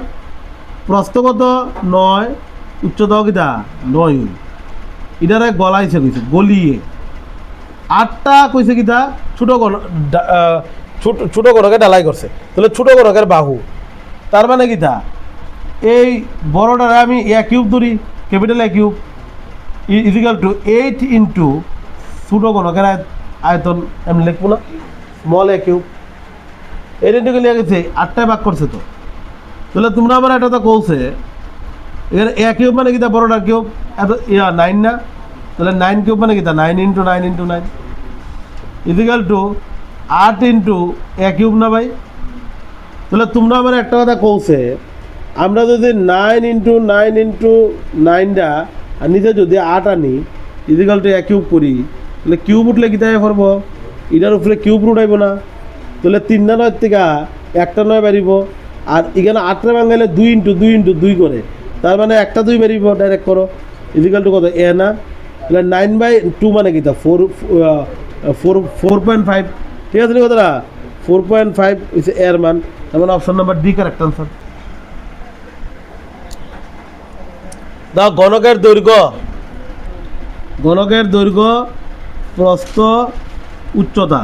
প্রস্থ কত 9 উচ্চতাও কিতা 9 এটারে গলাইছে কইছে গলিয়ে 8টা কইছে কিতা ছোট ছোট ঘনকে ঢালাই করছে তাহলে ছোট ঘনকের বাহু তার মানে কিতা এই বড়টারে আমি এ কিউব ধরি capital A cube equal to 8 into ছোট ঘনকের আয়তন আমি লিখবো না স্মল এ কিউব এই ইন্টু লিখে গেছে 8টায় ভাগ করছে তো তাহলে তোমরা আমার এটা তো কৌছে এখানে এ কিউব মানে কিতা বড়টার কিউব এত 9 না তাহলে 9 কিউব মানে কিতা 9 into 9 into 9 equal to 8 into a cube না ভাই তাহলে তোমরা আমার একটা কথা কৌছে আমরা যদি 9 ইন্টু 9 ইন্টু 9টা আর নিচে যদি 8 আনি ইজিক্যাল টু এ কিউব করি তাহলে কিউব উঠলে কিতা করব এটার উপরে কিউব উঠাইব না তাহলে 3 না 9 থেকে একটা 9 বেরিব আর এখানে 8টা ভাঙাইলে 2 ইন্টু 2 ইন্টু 2 করে তার মানে একটা 2 বেরিব ডাইরেক্ট করো ইজিক্যাল টু কত এ না তাহলে 9/2 মানে কিতা 4.5 ঠিক আছে কথাটা 4.5 হচ্ছে এর মান তার মানে option number D correct answer দাও ঘনকের দৈর্ঘ্য প্রস্থ উচ্চতা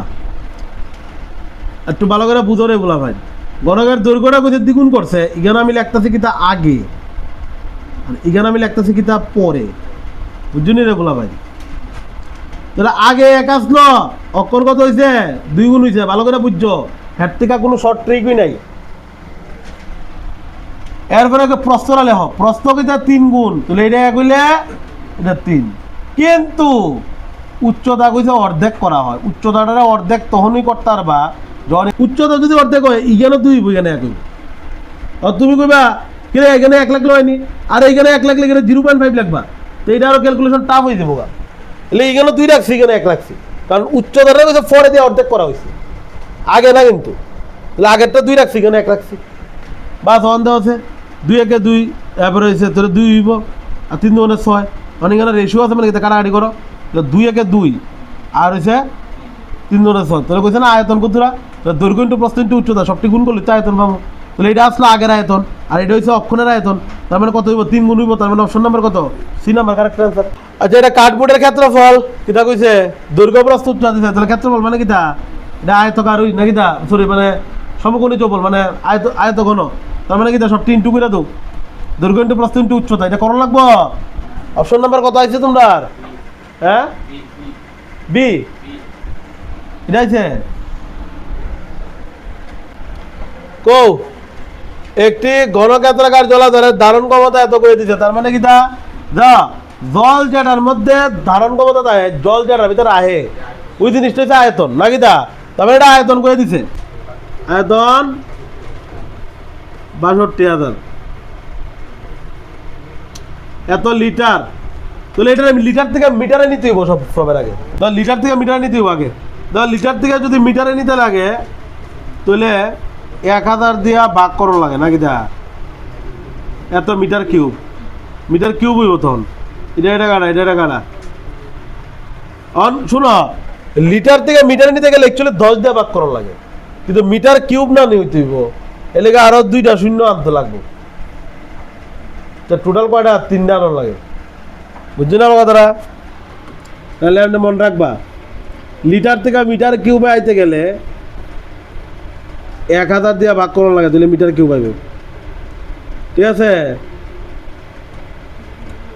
একটু ভালো করে বুঝো রে বলা ভাই ঘনকের দৈর্ঘ্যটা কইতে দ্বিগুণ করছে এখানে আমি লিখতেছি কিতা আগে আর এখানে আমি লিখতেছি কিতা পরে বুঝুনি রে বলা ভাই তাহলে আগে এক আসলো অক্ষর কত হয়েছে 2 গুণ হয়েছে ভালো করে বুঝছো হ্যার থেকে কোনো শর্ট ট্রিকই নাই এরপরে প্রস্থটা লেখ প্রস্থ কিতা 3 গুণ তাহলে এটা কইলে এটা 3, কিন্তু উচ্চতা কইছে অর্ধেক করা হয়। উচ্চতাটা অর্ধেক তখনই করতে পারবা যখন উচ্চতা যদি অর্ধেক হয় এখানে 2 এখানে 1 হইব। আর তুমি কইবা কিরে এখানে 1 লাখ হয়নি, আর এখানে 1 লাখ এখানে 0.5 লাগবা, তো এটা আরো ক্যালকুলেশন টাফ হয়ে যাবো। এলে এখানে 2 রাখছি, এখানে 1 রাখছি, কারণ উচ্চতাটা কইছে পরে দিয়ে অর্ধেক করা হয়েছে, আগে না কিন্তু। তাহলে আগেরটা 2 রাখছি, এখানে 1 রাখছি, বাস অন দেওয়া আছে 2 একে 2, তারপরে হয়েছে তোর 2 হইব, আর 3 2 6, মানে এখানে রেশিও আছে, মানে কাটাকাটি করো, 2 একে 2 আর হয়েছে 3 2 6। তাহলে কইছে না আয়তন কতটা, দৈর্ঘ্য ইন্টু প্রস্থ ইন্টু উচ্চতা সবটি গুণ করলে তো আয়তন পাবো। তাহলে এটা আসলে আগের আয়তন, আর এটা হচ্ছে অক্ষণের আয়তন, তার মানে কত হইব 3 গুণ হইব, তার মানে অপশন নাম্বার কত, সি নাম্বার কারেক্ট আনসার। আচ্ছা, এটা কার্ডবোর্ডের ক্ষেত্রফল কিটা কইছে, দৈর্ঘ্য প্রস্থ উচ্চতা দিছে, তাহলে ক্ষেত্রফল মানে কিটা, এটা আয়তকার হই না কিটা, সরি মানে সমকোণী চৌবল মানে আয়তঘন, তার মানে কিটা সবটি ইন্টু করে দাও, দৈর্ঘ্য ইন্টু প্রস্থ ইন্টু উচ্চতা, এটা করণ লাগবো। অপশন নাম্বার কত আছে তোমরা, হ্যাঁ বি, এটা আছে কৌ একটি ঘনক্ষেত্রাকার জলাধারের ধারণ ক্ষমতা এত করে দিচ্ছে, তার মানে কি তা যা জল যেটার মধ্যে ধারণ ক্ষমতা দেয়, জল যেটার ভিতরে আহে ওই জিনিসটা হচ্ছে আয়তন নাকি তা, তবে এটা আয়তন করে দিছে, আয়তন ৬২,০০০ এত লিটার। তাহলে এটা লিটার থেকে মিটারে নিতে হইব সবের আগে, ধর লিটার থেকে মিটারে নিতে হইব আগে, ধর লিটার থেকে যদি মিটারে নিতে লাগে তাহলে 1000 দিয়া ভাগ করো লাগে নাকি দা, এত মিটার কিউব হইব তখন, এটা কাটা অন শুনো, লিটার থেকে মিটারে নিতে গেলে অ্যাকচুয়ালি 10 দিয়ে ভাগ করা লাগে, কিন্তু মিটার কিউব না নিতে হইব, এলাকা আরো 2টা শূন্য আনতে লাগবে, টোটাল কয়টা 3টা আনার লাগে, বুঝছো না কথাটা। তাহলে আপনি মনে রাখবা লিটার থেকে মিটার কিউবে আইতে গেলে 1000 দিয়ে ভাগ করার লাগে, তাহলে মিটার কিউব আইবে, ঠিক আছে।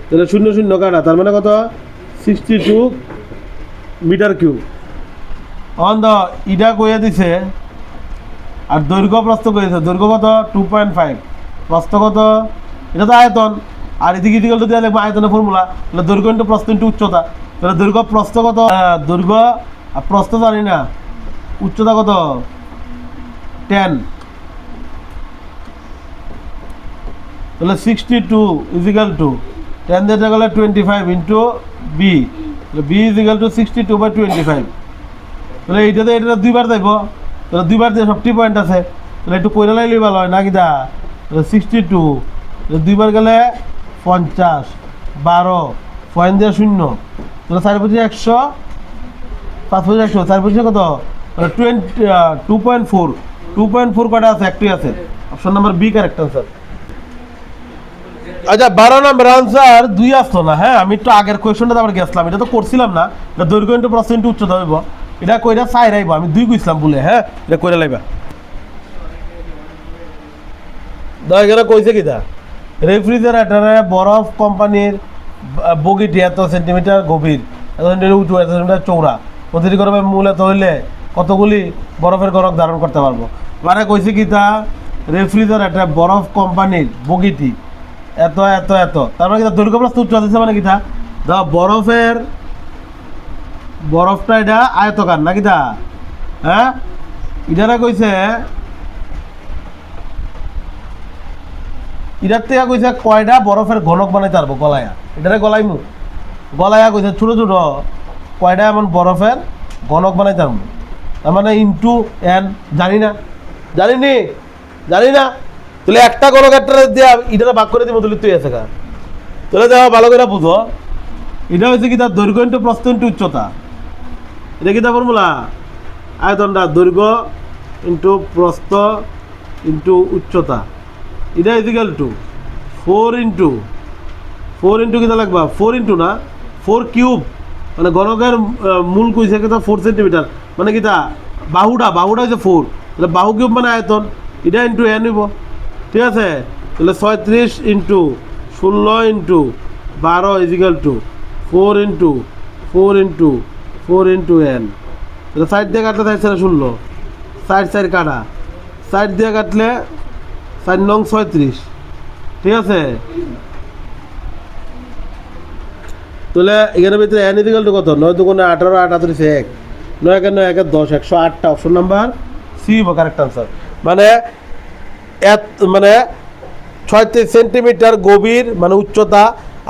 তাহলে 0 0 কাটা, তার মানে কত 62 মিটার কিউব। অন দ ইটা কইয়া দিছে, আর দৈর্ঘ্য প্রস্থ কইছে, দৈর্ঘ্য কত 2.5, প্রস্থ কত, এটা তো আয়তন, আর এদিকে এদিকে যদি লিখবো আয়তনের ফর্মুলা, তাহলে দৈর্ঘ্য ইন্টু প্রস্থ ইন্টু উচ্চতা, তাহলে দৈর্ঘ্য প্রস্থ কত, দৈর্ঘ্য আর প্রস্থ জানি না, উচ্চতা কত 10, তাহলে 62 ইজিক্যাল টু 10 দিয়ে গেলে 25 into B, B equal to 62/25। তাহলে এইটাতে এটা 2বার যাইব, তাহলে 2বার দিয়ে সবটি পয়েন্ট আছে, তাহলে একটু কইরা লাইলে ভালো হয় না কি দা, 62 2বার গেলে 50, 12 পয়েন্ট দিয়ে 0, তাহলে 4 × 100, 5 × 100, 4 × কত, 2.4 কটা আছে, একটাই আছে, option number B correct answer. আচ্ছা 12 নম্বর আনসার 2 আসতো না, হ্যাঁ আমি একটু আগের কোয়েশনটা আবার গেছিলাম, এটা তো করছিলাম না, এটা দৈর্ঘ্য ইন্টু প্রস্থ ইন্টু উচ্চতা হইব, এটা কইরা 4 আইব, আমি 2 কইছিলাম বলে, হ্যাঁ এটা কইরা লাইবা। এখানে কইছে কি দা, রেফ্রিজারেটরে বরফ কোম্পানির বগিটি এত সেন্টিমিটার গভীর, এত সেন্টিমিটার উঁচু, এত সেন্টিমিটার চৌড়া, প্রতিটি গরমের মূল এত হইলে কতগুলি বরফের গরক ধারণ করতে পারবো। মানে কইছে কি তা, রেফ্রিজারেটরে বরফ কোম্পানির বগিটি এত এত এত, তার মানে কি দৈর্ঘ্য প্রস্থ উচ্চতা দিচ্ছে, মানে কি তা বরফটা এটা আয়তকার নাকি তা, হ্যাঁ ইটারা কইছে, ইটার থেকে কইছে কয়টা বরফের ঘনক বানাইতে পারবো গলায়া, এটারে গলায়া কইছে ছোট ছোট কয়টা এমন বরফের ঘনক বানাইতে পারবো, তার মানে ইন্টু এন জানি না, তাহলে একটা ঘনক্ষেত্রে দিয়ে ইটারে ভাগ করে দিব, তুলি তুই আছে তাহলে দেখো ভালো করে বুঝো, এটা হচ্ছে কি তার দৈর্ঘ্য ইন্টু প্রস্থ ইন্টু উচ্চতা, এটা কি তা ফর্মুলা, আয়তনটা দৈর্ঘ্য ইন্টু প্রস্থ ইন্টু উচ্চতা, এটা ইজিক্যাল টু 4 ইন্টু কিতা লাগবা, 4 ইন্টু না 4 কিউব, মানে ঘনকের মূল কইছে কিতা 4 সেন্টিমিটার, মানে কিতা বাহুটা হচ্ছে 4, তাহলে বাহু কিউব মানে আয়তন, এটা ইন্টু এন হইব, ঠিক আছে। তাহলে 36 into 16 into 12 equal to 4 into N, তাহলে সাইড দিয়ে কাটলে 16, সাইড কাটা, সাইড দিয়ে কাটলে 4 9 36, ঠিক আছে। তাহলে এখানের ভিতরে এন ইজিক্যাল টু কত 9 দুগুণে 18 8 38 1 9 একে 9 একে 10 108টা অপশন নাম্বার সি হবে কারেক্ট আনসার। মানে মানে 36 সেন্টিমিটার গভীর মানে উচ্চতা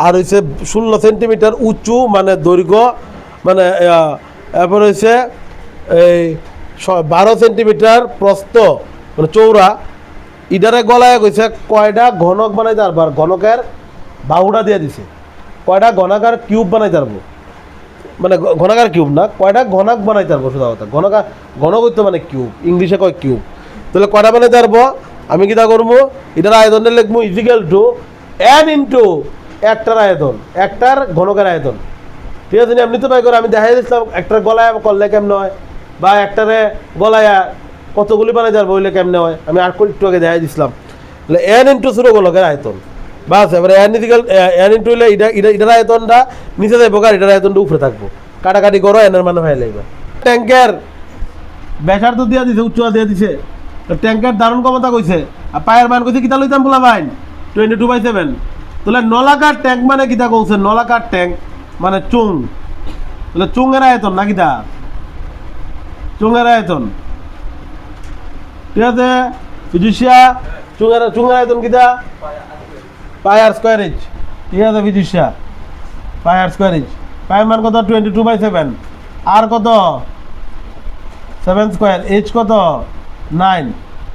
আর হচ্ছে 16 সেন্টিমিটার উঁচু মানে দৈর্ঘ্য মানে এরপর হচ্ছে এই 12 সেন্টিমিটার প্রস্থ মানে চৌড়া ইডারে গলায় কইছে কয়টা ঘনক বানাইতে পারবো আর ঘনকের বাহুটা দিয়ে দিছে কয়টা ঘনাকার কিউব বানাইতে পারবো মানে ঘনাকার কিউব না কয়টা ঘনক বানাইতে পারবো সোজা কথা ঘনক হইতো মানে কিউব ইংলিশে কয় কিউব তাহলে কয়টা বানাইতে পারবো আমি কিটা করবো এটার আয়তনে লিখবো ইজিক্যাল টু এন ইন্টু একটার আয়তন একটার ঘনকের আয়তন ঠিক আছে এমনি তো পাই করে আমি দেখাই দিচ্ছিলাম একটার গলায় করলে কেমন হয় বা একটারে গলায় কতগুলি বানাই যাবো বললে কেমনে হয় আমি আর একটু আগে দেখাই দিচ্ছিলাম তাহলে এন ইন্টু ছোটো গোলকের আয়তন বাস এবারে এন ইজিক্যাল এন ইন্টু হইলে এটার আয়তনটা নিচে যাইবো আর এটার আয়তনটা উপরে থাকবো কাটাকাটি করো এনের মানে ভাই লাগবে ট্যাঙ্কের ব্যাসার্ধ দিয়া দিছে উচ্চতা দিয়া দিছে ট্যাঙ্কের ধারণ ক্ষমতা কইছে আর পায়ের মান কইছে কিতা লইতাম বলা ভাই 22/7 তাহলে নলাকার ট্যাঙ্ক মানে কিতা কইছে নলাকার ট্যাঙ্ক মানে চুং তাহলে চুঙের আয়তন না কিতা চুঙের আয়তন ঠিক আছে বিজুষিয়া চুঙের আয়তন কিতা পাই আর স্কোয়ার ইঞ্চ ঠিক আছে বিজুষিয়া পাই আর স্কোয়ার ইঞ্চ পায়ের মান কত 22/7 আর কত 7 স্কোয়ার এইচ কত 9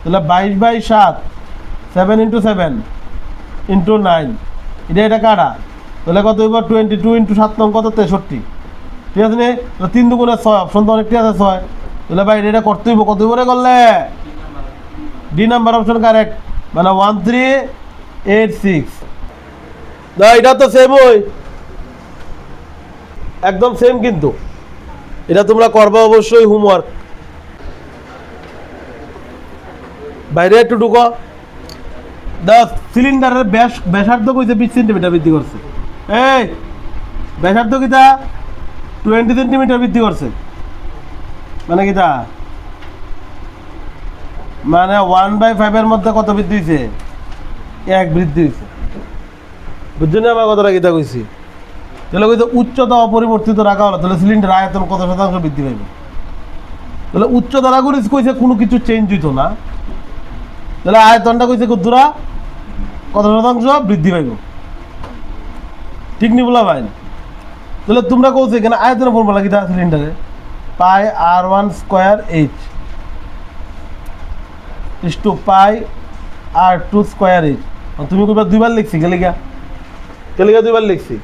তাহলে 22/7 7 × 7 × 9 এটা কাটা তাহলে কত হইব 22 × 7 কত 63 ঠিক আছে নে 3 দুগুণে 6 অপশন তো অনেকটি আছে 6 তাহলে ভাই এটা করতে হইব কত করে করলে ডি নাম্বার অপশন কারেক্ট মানে 1386 না এটা তো সেম ওই একদম সেম কিন্তু এটা তোমরা করবা অবশ্যই হোমওয়ার্ক বাইরে একটু ঢুকো সিলিন্ডারের ব্যাসার্ধ কইছে 20 সেন্টিমিটার বৃদ্ধি করছে এই ব্যাসার্ধ কিটা 20 সেন্টিমিটার বৃদ্ধি করছে মানে কিটা মানে 1/5 এর মধ্যে কত বৃদ্ধি হয়েছে 1 বৃদ্ধি হয়েছে বুঝছেন আমার কথাটা কিটা কইছি তাহলে কইছে উচ্চতা অপরিবর্তিত রাখা হলো তাহলে সিলিন্ডার আয়তন কত শতাংশ বৃদ্ধি পাইবে তাহলে উচ্চতা রাখুন কইছে কোনো কিছু চেঞ্জ হইতো না তাহলে আয়তনটা কইছে কতটা কত শতাংশ বৃদ্ধি পাইব ঠিক নি বলা ভাই তাহলে তোমরা কইছো এখানে আয়তনের ফর্মুলা কিটা সিলিন্ডারে পাই r1 square h is to pi r2 square h তুমি কইবা দুইবার লিখছি গেলিগা দুইবার লিখছি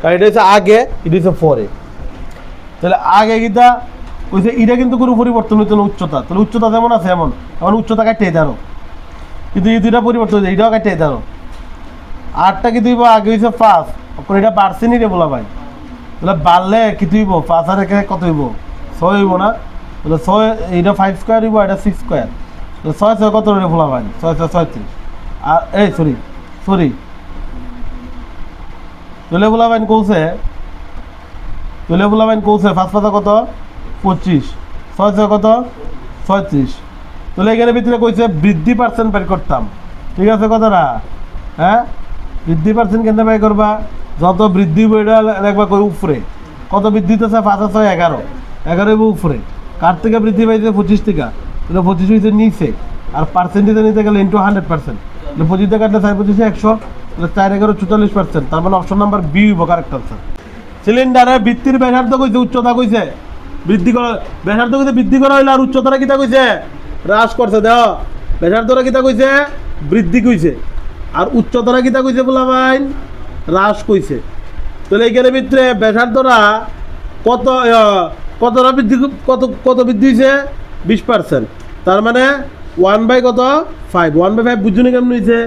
কারণ এটা হচ্ছে আগে এটা হচ্ছে পরে তাহলে আগে কিটা কইছে এটা কিন্তু কোনো পরিবর্তন হইতো না উচ্চতা তাহলে উচ্চতা যেমন আছে এমন এখন উচ্চতা কাটতে দাঁড়ো কিন্তু এই দুইটা পরিবর্তন হয়েছে এটাও কাটতে দাঁড়ো আটটা কি তুইব আগে হয়েছে 5 এখন এটা বাড়ছেনি রে বলা ভাই তাহলে বাড়লে কি তুইব 5 আর একে কত হইব 6 হইব না তাহলে 6 এটা 5 স্কয়ার হইব এটা 6 স্কয়ার তাহলে 6 6 কত রে বলা ভাই 6 6 36 আর এই সরি তাহলে বলা ভাই কইছে 5 5 কত 25 6 6 কত 36 তাহলে এখানে ভিতরে কইছে বৃদ্ধি পার্সেন্ট বের করতাম ঠিক আছে কথাটা হ্যাঁ বৃদ্ধি পার্সেন্ট কেন বের করবা যত বৃদ্ধি বইটা দেখবা কই উপরে কত বৃদ্ধি হইতেছে 5 6 11 11 উপরে কার থেকে বৃদ্ধি পাইছে 25 টাকা তাহলে 25 হইছে নিচে আর পার্সেন্টেজ নিতে গেলে ইনটু 100% তাহলে 25 টাকা কাটলে 4 25 100 তাহলে 4 11 44% তার মানে অপশন নাম্বার বি হইব কারেক্ট আনসার সিলিন্ডারের ভিত্তির ব্যাসার্ধ কইছে উচ্চতা কইছে বৃদ্ধি করা ব্যাসার্ধ কইছে বৃদ্ধি করা হইলো আর উচ্চতাটা কিটা কইছে হ্রাস করছে দেখো ব্যাসার্ধটা কিটা কইছে বৃদ্ধি কইছে আর উচ্চতাটা কিটা কইছে বলা ভাই হ্রাস কইছে তাহলে এইখানে ভিতরে ব্যাসার্ধটা কতটা বৃদ্ধি কত বৃদ্ধি হয়েছে 20% তার মানে 1/5 বুঝুনি কেমন হয়েছে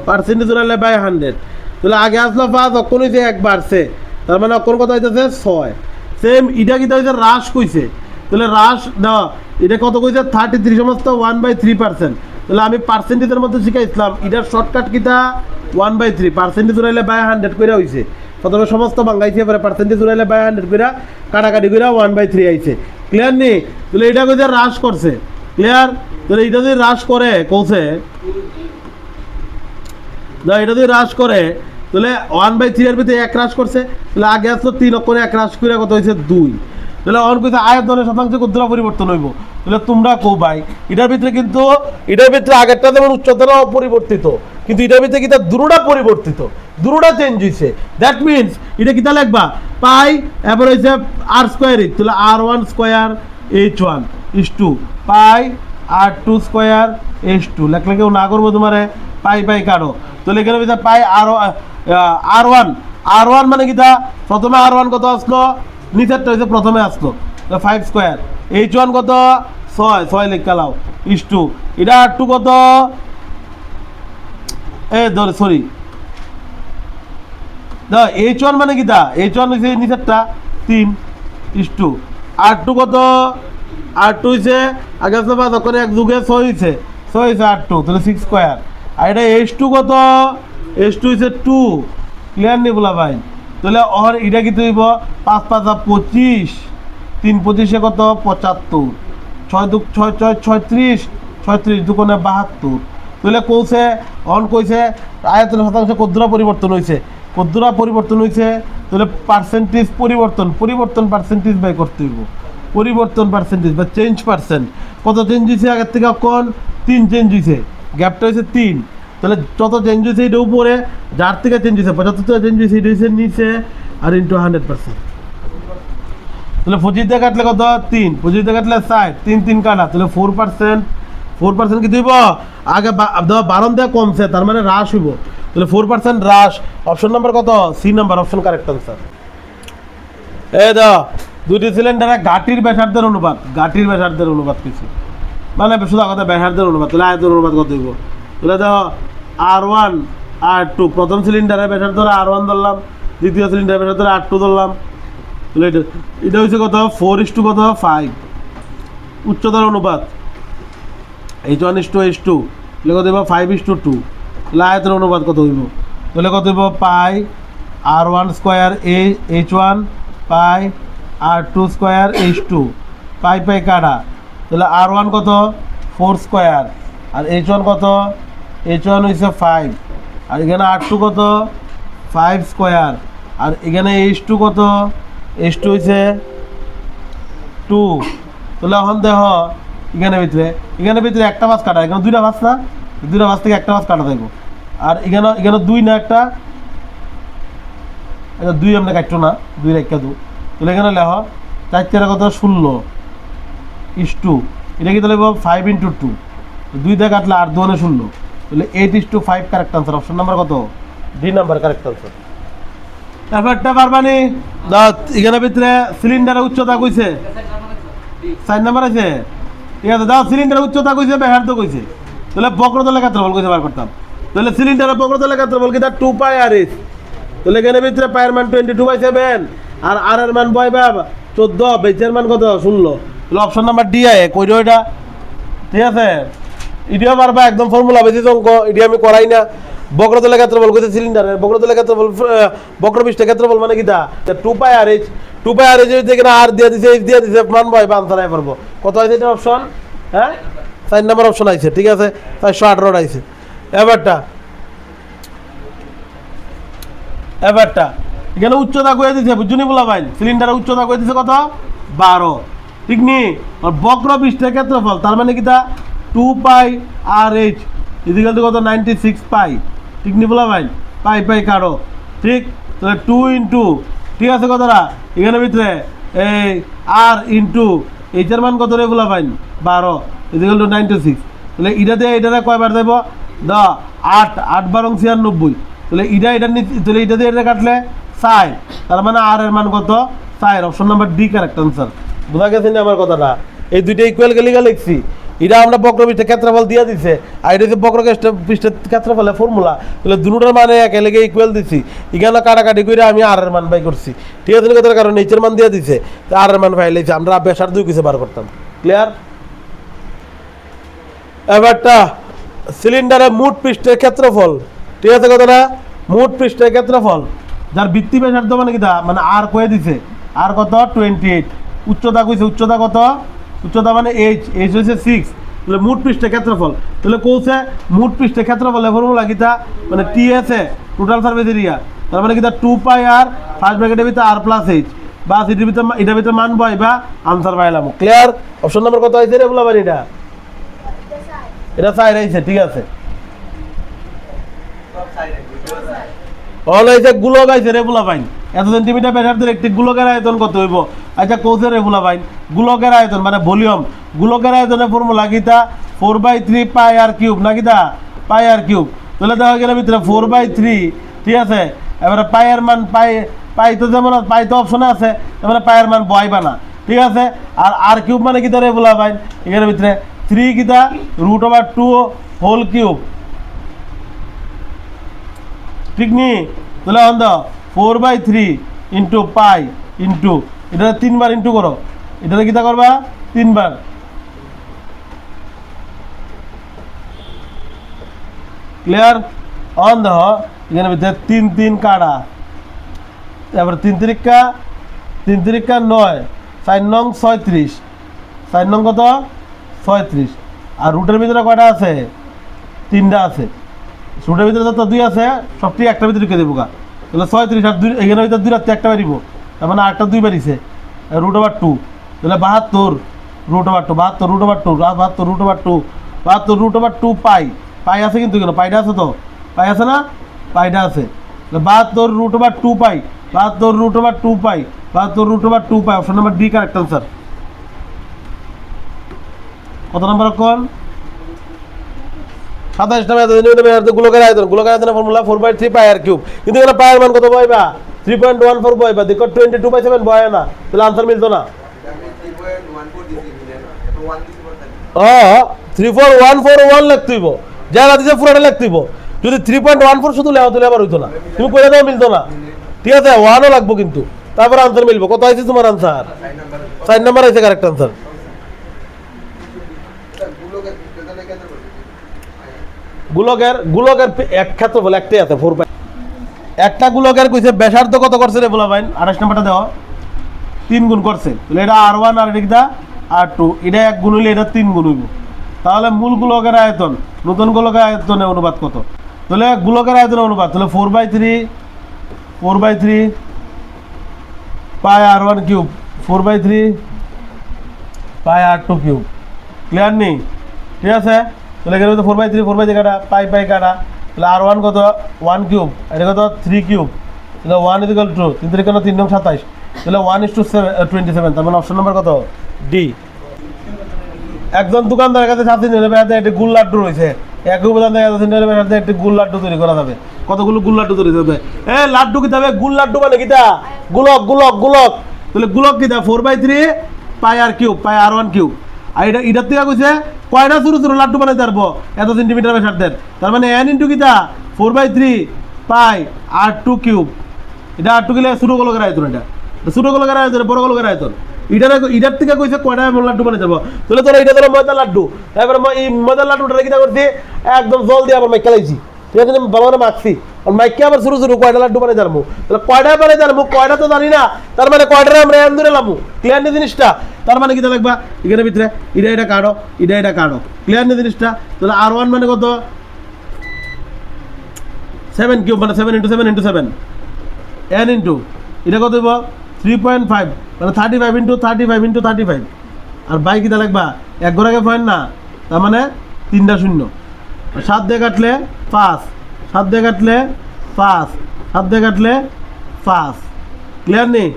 পার্সেন্টেজ হলে বাই 100 তাহলে আগে আসলো 5 অক্ষণ হয়েছে 1 বাড়ছে তার মানে অক্ষণ কত হইতেছে 6 সেম এটা কিটা হয়েছে হ্রাস কইছে তাহলে হ্রাস দেওয়া এটা কত কইছে 33 সমস্ত 1/3% তাহলে আমি পার্সেন্টেজের মধ্যে শিখাইছিলাম এটার শর্টকাট কিটা 1/3 পার্সেন্টেজ উড়াইলে বাই 100 করে হইছে প্রথমে সমস্ত বাঙ্গাইছে পরে পার্সেন্টেজ উড়াইলে বাই 100 করে কাটাকাটি করে 1/3 আইছে ক্লিয়ার নি তাহলে এটা কইছে হ্রাস করছে ক্লিয়ার তাহলে এটা যদি হ্রাস করে কইছে না এটা যদি হ্রাস করে তাহলে 1/3 এর ভিতরে 1 হ্রাস করছে তাহলে আগে আসলো 3 অক্ষরে 1 হ্রাস করে কত হয়েছে 2। তাহলে অন কইছে আয়তনের শতাংশ কতটা পরিবর্তন হইব, তাহলে তোমরা কও ভাই এটার ভিতরে কিন্তু এটার ভিতরে আগেরটা যেমন উচ্চতাটা অপরিবর্তিত, কিন্তু এটার ভিতরে কিন্তু দুটোটা পরিবর্তিত, দুটোটা চেঞ্জ হইছে। দ্যাট মিন্স এটা কিতা লিখবা পাই এবার হইছে আর স্কয়ার এইচ, তাহলে r1 square h1 is to pi r2 square h2 লেখলে কেউ না করবো তোমারে পাই পাই কাটো। তাহলে এখানে হইছে পাই r1 মানে কিতা প্রথমে r1 কত আসলো নিচেরটা হইছে প্রথমে আসলো 5 স্কয়ার, h1 কত 6 লেখালাও ইজ টু এটা r2 কত সরি h1 মানে কিতা h1 হইছে নিচেরটা 3 ইজ টু r2 কত r2 হইছে আগে আসলো 5 ওখানে এক যুগে 6 হইছে r2 তাহলে 6 স্কয়ার। আর এটা h2 কত h2 হইছে 2, ক্লিয়ার নি বলা ভাই। তাহলে ওর এটা কি হইব 5 5 25 3 25 কত 75 6 2 6 6 36 36 দুগুণে 72। তাহলে কইছে অন কইছে আয়তনের শতাংশ কদ্দুরা পরিবর্তন হইছে, কদ্দুরা পরিবর্তন হইছে, তাহলে পার্সেন্টেজ পরিবর্তন পার্সেন্টেজ বাই করতে হইব, পরিবর্তন পার্সেন্টেজ বা চেঞ্জ পার্সেন্ট কত চেঞ্জ হয়েছে আগের থেকে এখন 3 চেঞ্জ হয়েছে, গ্যাপটা হয়েছে 3। তাহলে যত চেঞ্জ হয়েছে এটা উপরে, যার থেকে চেঞ্জ হয়েছে 75 থেকে চেঞ্জ হয়েছে এটা হয়েছে নিচে, আর ইন্টু 100%। তাহলে 25 দিয়ে কাটলে কত 3, 25 দিয়ে কাটলে 60, 3 3 কাটা, তাহলে 4% কি দিব আগে 12 দিয়ে কমছে তার মানে হ্রাস হইব, তাহলে 4% হ্রাস। অপশন নাম্বার কত C number option correct answer. দুটি সিলিন্ডারে গাটির ব্যাসার্ধের অনুপাত কিছু মানে শুধু কথা ব্যাসার্ধের অনুপাত, তাহলে আয়তনের অনুপাত কত হইব, তাহলে দেখো r1 r2 প্রথম সিলিন্ডারের ব্যাসার্ধ r1 ধরলাম, দ্বিতীয় সিলিন্ডারের ব্যাসার্ধ r2 ধরলাম, তাহলে এটা হচ্ছে কত 4:5 কত 5 উচ্চতার অনুপাত h1:h2 তাহলে কত হইব 5:2। তাহলে আয়তনের অনুপাত কত হইব, তাহলে কত হইব পাই r1 স্কয়ার h1 পাই r2 স্কয়ার h2 পাই পাই কাটা, তাহলে r1 কত 4 স্কয়ার আর h1 কত h1 হইছে 5 আর এখানে r2 কত 5 স্কয়ার আর এখানে h2 কত h2 হইছে 2। তাহলে এখন দেখো এখানে ভিতরে একটা মাছ কাটা, এখানে দুইটা মাছ না, দুইটা মাছ থেকে একটা মাছ কাটা থাকবো, আর এখানে 2 না একটা 2 আমরা কাটতো না 2 রেখা 2, তাহলে এখানে লেখো 4 4 কত 16 ইজ টু এটা কি তাহলে 5 × 2 2 দিয়ে কাটলে আর 2 16, তাহলে 8:5 কারেক্ট আনসার অপশন নাম্বার কত ডি নাম্বার কারেক্ট আনসার। ব্যাপারটা পারবানি এখানে ভিতরে সিলিন্ডারের উচ্চতা কইছে 4 নাম্বার আছে, ঠিক আছে দাও সিলিন্ডারের উচ্চতা কইছে ব্যাসার্ধ কইছে, তাহলে বক্রতলের ক্ষেত্রফল কইছে বার করতাম, তাহলে সিলিন্ডারের বক্রতলের ক্ষেত্রফল কি তার 2 পাই আর h, তাহলে এখানে ভিতরে পায়ের মান 22/7 আর আর এর মান 14, বেচের মান কত 16, তাহলে অপশন নাম্বার ডি আয় কইরো এটা, ঠিক আছে ইডিও পারবা একদম ফর্মুলা বেসিস অঙ্ক, এটি আমি করাই না। বক্রতলের ক্ষেত্রফল কইছে সিলিন্ডারের বক্রতলের ক্ষেত্রফল বক্রপৃষ্ঠের ক্ষেত্রফল মানে কিটা 2 পাই আর h, 2 পাই আর h এখানে আর দিয়া দিছে h দিয়া দিছে মান ভাই আনসার আই পারবো কত হইছে এটা অপশন, হ্যাঁ 4 নাম্বার অপশন আইছে, ঠিক আছে 418 আইছে। এবারটা এখানে উচ্চতা কয়ে দিছে বুঝুনি বলা ভাই, সিলিন্ডারের উচ্চতা কয়ে দিছে কত 12, ঠিক নি, আর বক্রপৃষ্ঠের ক্ষেত্রফল তার মানে কিটা 2 পাই আর h ইকুয়াল টু কত 96 পাই, ঠিক নি বলা ভাই পাই পাই কাটো, ঠিক তাহলে 2 × ঠিক আছে কতটা এখানে ভিতরে এই আর ইন্টু এইটার মান কত রে বলা ভাই 12 ইকুয়াল টু 96, তাহলে এটা কয়বার দেব 8 12 96, তাহলে এটা দিয়ে এটা কাটলে 4, তার মানে আর এর মান কত 4, option number D correct answer. বোঝা গেছে না আমার কথাটা, এই দুইটা ইকুয়াল গেলিগা লিখছি, এটা আমরা বক্রপৃষ্ঠের ক্ষেত্রফল দিয়ে দিছে আর এটা হচ্ছে বক্রপৃষ্ঠের ক্ষেত্রফলের ফর্মুলা, তাহলে দুটোর মানে একেলগে ইকুয়াল দিছি, এখানে কাটাকাটি করে আমি আর এর মান বাই করছি, ঠিক আছে কথার কারণে এইচের মান দিয়ে দিছে আর এর মান পাইলেছি আমরা ব্যাসার্ধ কিছু বার করতাম, ক্লিয়ার। এবারটা সিলিন্ডারের মোট পৃষ্ঠের ক্ষেত্রফল, ঠিক আছে কথাটা মোট পৃষ্ঠের ক্ষেত্রফল যার ভিত্তি ব্যাসার্ধ মানে কিটা মানে আর কয়ে দিছে আর কত 28, উচ্চতা কইছে উচ্চতা কত উচ্চতা মানে h হচ্ছে 6, তাহলে মোট পৃষ্ঠের ক্ষেত্রফল, তাহলে কৌছে মোট পৃষ্ঠের ক্ষেত্রফলের ফর্মুলা কিটা মানে টি আছে টোটাল সারফেস এরিয়া তার মানে কি 2 পাই আর ফার্স্ট ব্র্যাকেটের ভিতরে আর প্লাস এইচ, বাস এটার ভিতরে মান বইবা, আনসার পাইলাম। ক্লিয়ার? অপশন নাম্বার কত আইছে রে বলা বানি? এটা 4 আইছে, ঠিক আছে। গুলক আইছে রে বলা বাইন, এত সেন্টিমিটার ব্যাসার্ধের একটি গুলকের আয়তন কত হইব? আচ্ছা কৌছে রে বলা বাইন, গুলকের আয়তন মানে ভলিউম, গুলকের আয়তনের ফর্মুলা কিতা? 4/3 পাই আর কিউব না কিতা? পাই আর কিউব। তাহলে দেখা গেলে ভিতরে 4/3, ঠিক আছে। এবারে পাইয়ের মান পাই তো যেমন পাই তো অপশনে আছে, এবারে পাইয়ের মান বয়বা না, ঠিক আছে। আর কিউব মানে কিতা রে বলা বাইন? এখানে ভিতরে 3 কিতা √2 হোল কিউব, ঠিক নি? তাহলে অন দাও 4/3 ইন্টু পাই ইন্টু এটা 3 বার ইন্টু করো, এটা কিতা করবা 3 বার। ক্লিয়ার? অন দাও এখানে ভিতরে 3 3 কাটা, তারপর 3 3 9, 4 নং 36, 4 নং কত 36। আর রুটের ভিতরে কয়টা আছে? 3টা আছে। রুটের ভিতরে যত 2 আছে সবটি একটা ভিতরে ঢুকে দেবো গা। তাহলে 36 আর 2 এখানে ভিতরে 2 রাখতে একটা বাড়িব, তার মানে আরেকটা 2 বাড়িছে √2। তাহলে 72 √2, 72 √2 পাই। পাই আছে কিন্তু কেন? পাইটা আছে তো? পাই আছে না? পাইটা আছে। 72 √2 pi, 72 √2 pi, 72 √2 pi. Option number D correct answer. কত নাম্বার কোন? 27 নম্বর। গুলকের আয়তনের ফর্মুলা 4/3 পাই আর কিউব, কিন্তু এখানে পায়ের মান কত বইবা? 3.14 বইবা। দেখো 22/7 বয় না, তাহলে আনসার মিলতো না। 3414 লিখতেইব, যা দিছে পুরাটা লিখতেইব। যদি 3.14 শুধু লেওয়া তাহলে আবার হইতো না, তুমি কইলে দাও মিলতো না, ঠিক আছে। 1ও লাগবো কিন্তু, তারপর আনসার মিলবো। কত আইছে তোমার আনসার? 4 নাম্বার আইছে কারেক্ট আনসার। গুলকের এক ক্ষেত্রফল একটাই আছে 4 পাই। একটা গুলকের কইছে ব্যাসার্ধ কত করছে রে বলা ভাই? 28 নাম্বারটা দাও, 3 গুণ করছে। তাহলে এটা R1 আর এটা R2, এটা 1 গুণ হইলে এটা 3 গুণ হইব। তাহলে মূল গুলকের আয়তন নতুন গুলকের আয়তনের অনুপাত কত? তাহলে গুলকের আয়তনের অনুপাত তাহলে 4/3 পাই R1 কিউব, 4/3 পাই R2 কিউব। ক্লিয়ার নেই? ঠিক আছে। তাহলে এখানে 4/3 কাটা, পাই কাটা। তাহলে R1 কত? 1 কিউব, এটা কত 3 কিউব। তাহলে 1 = 2, 3 3 3 নং 27। তাহলে 1:27, তার মানে অপশন নম্বর কত? ডি। একজন দোকানদারের কাছে ছাত্রী নিলে একটি গুল লাড্ডু রয়েছে, এক উপাদান একটি গুল লাড্ডু তৈরি করা যাবে। কতগুলো গুল লাড্ডু তৈরি হবে? লাড্ডু কিতা হবে? গুল লাড্ডু মানে কিতা? গুলক। তাহলে গুলক কিতা? 4/3 পাই আর কিউব, পাই R1 কিউব। আর এটার থেকে কইছে কয়টা ছোট ছোট লাড্ডু বানাইতে পারবো এত সেন্টিমিটার ব্যাসার্ধের, তার মানে n ইন্টু কিতা 4/3 পাই R2 কিউব। এটা R2 গেলে ছোট গোলকের আয়তন, এটা ছোট গোলকের আয়তন, বড় গোলকের আয়তন। এটার থেকে কইছে কয়টা লাড্ডু বানাইতে পারবো। তাহলে তোরা এটা ধরো ময়দা লাড্ডু, এবার এই ময়দার লাড্ডুটা কিতা করছি একদম জল দিয়ে আবার মাইক খেলাইছি, ঠিক আছে, বাবা মাখছি। আর মাইকে আবার ছোট ছোট কয়টা লাড্ডু বানাই জানবো। তাহলে কয়টা বানাই জানবো, কয়টা তো জানি না, তার মানে কয়টা আমরা এন ধরে লামু। ক্লিয়ার নেই জিনিসটা? তার মানে কিতা লাগবা এখানে ভিতরে এটা কাটো, এটা কাটো। ক্লিয়ার নেই জিনিসটা? তাহলে R1 মানে কত? 7 কিউব, মানে 7 × 7 × 7 n ইন্টু এটা কত হইব 3.5, মানে 35 × 35 × 35। আর বাই কিতা লাগবা? এক ঘোরাকে পয়েন্ট না, তার মানে 3টা শূন্য। 7 দিয়ে কাটলে 5, 7 দিয়ে কাটলে 5, 7 দিয়ে কাটলে 5। ক্লিয়ার নেই?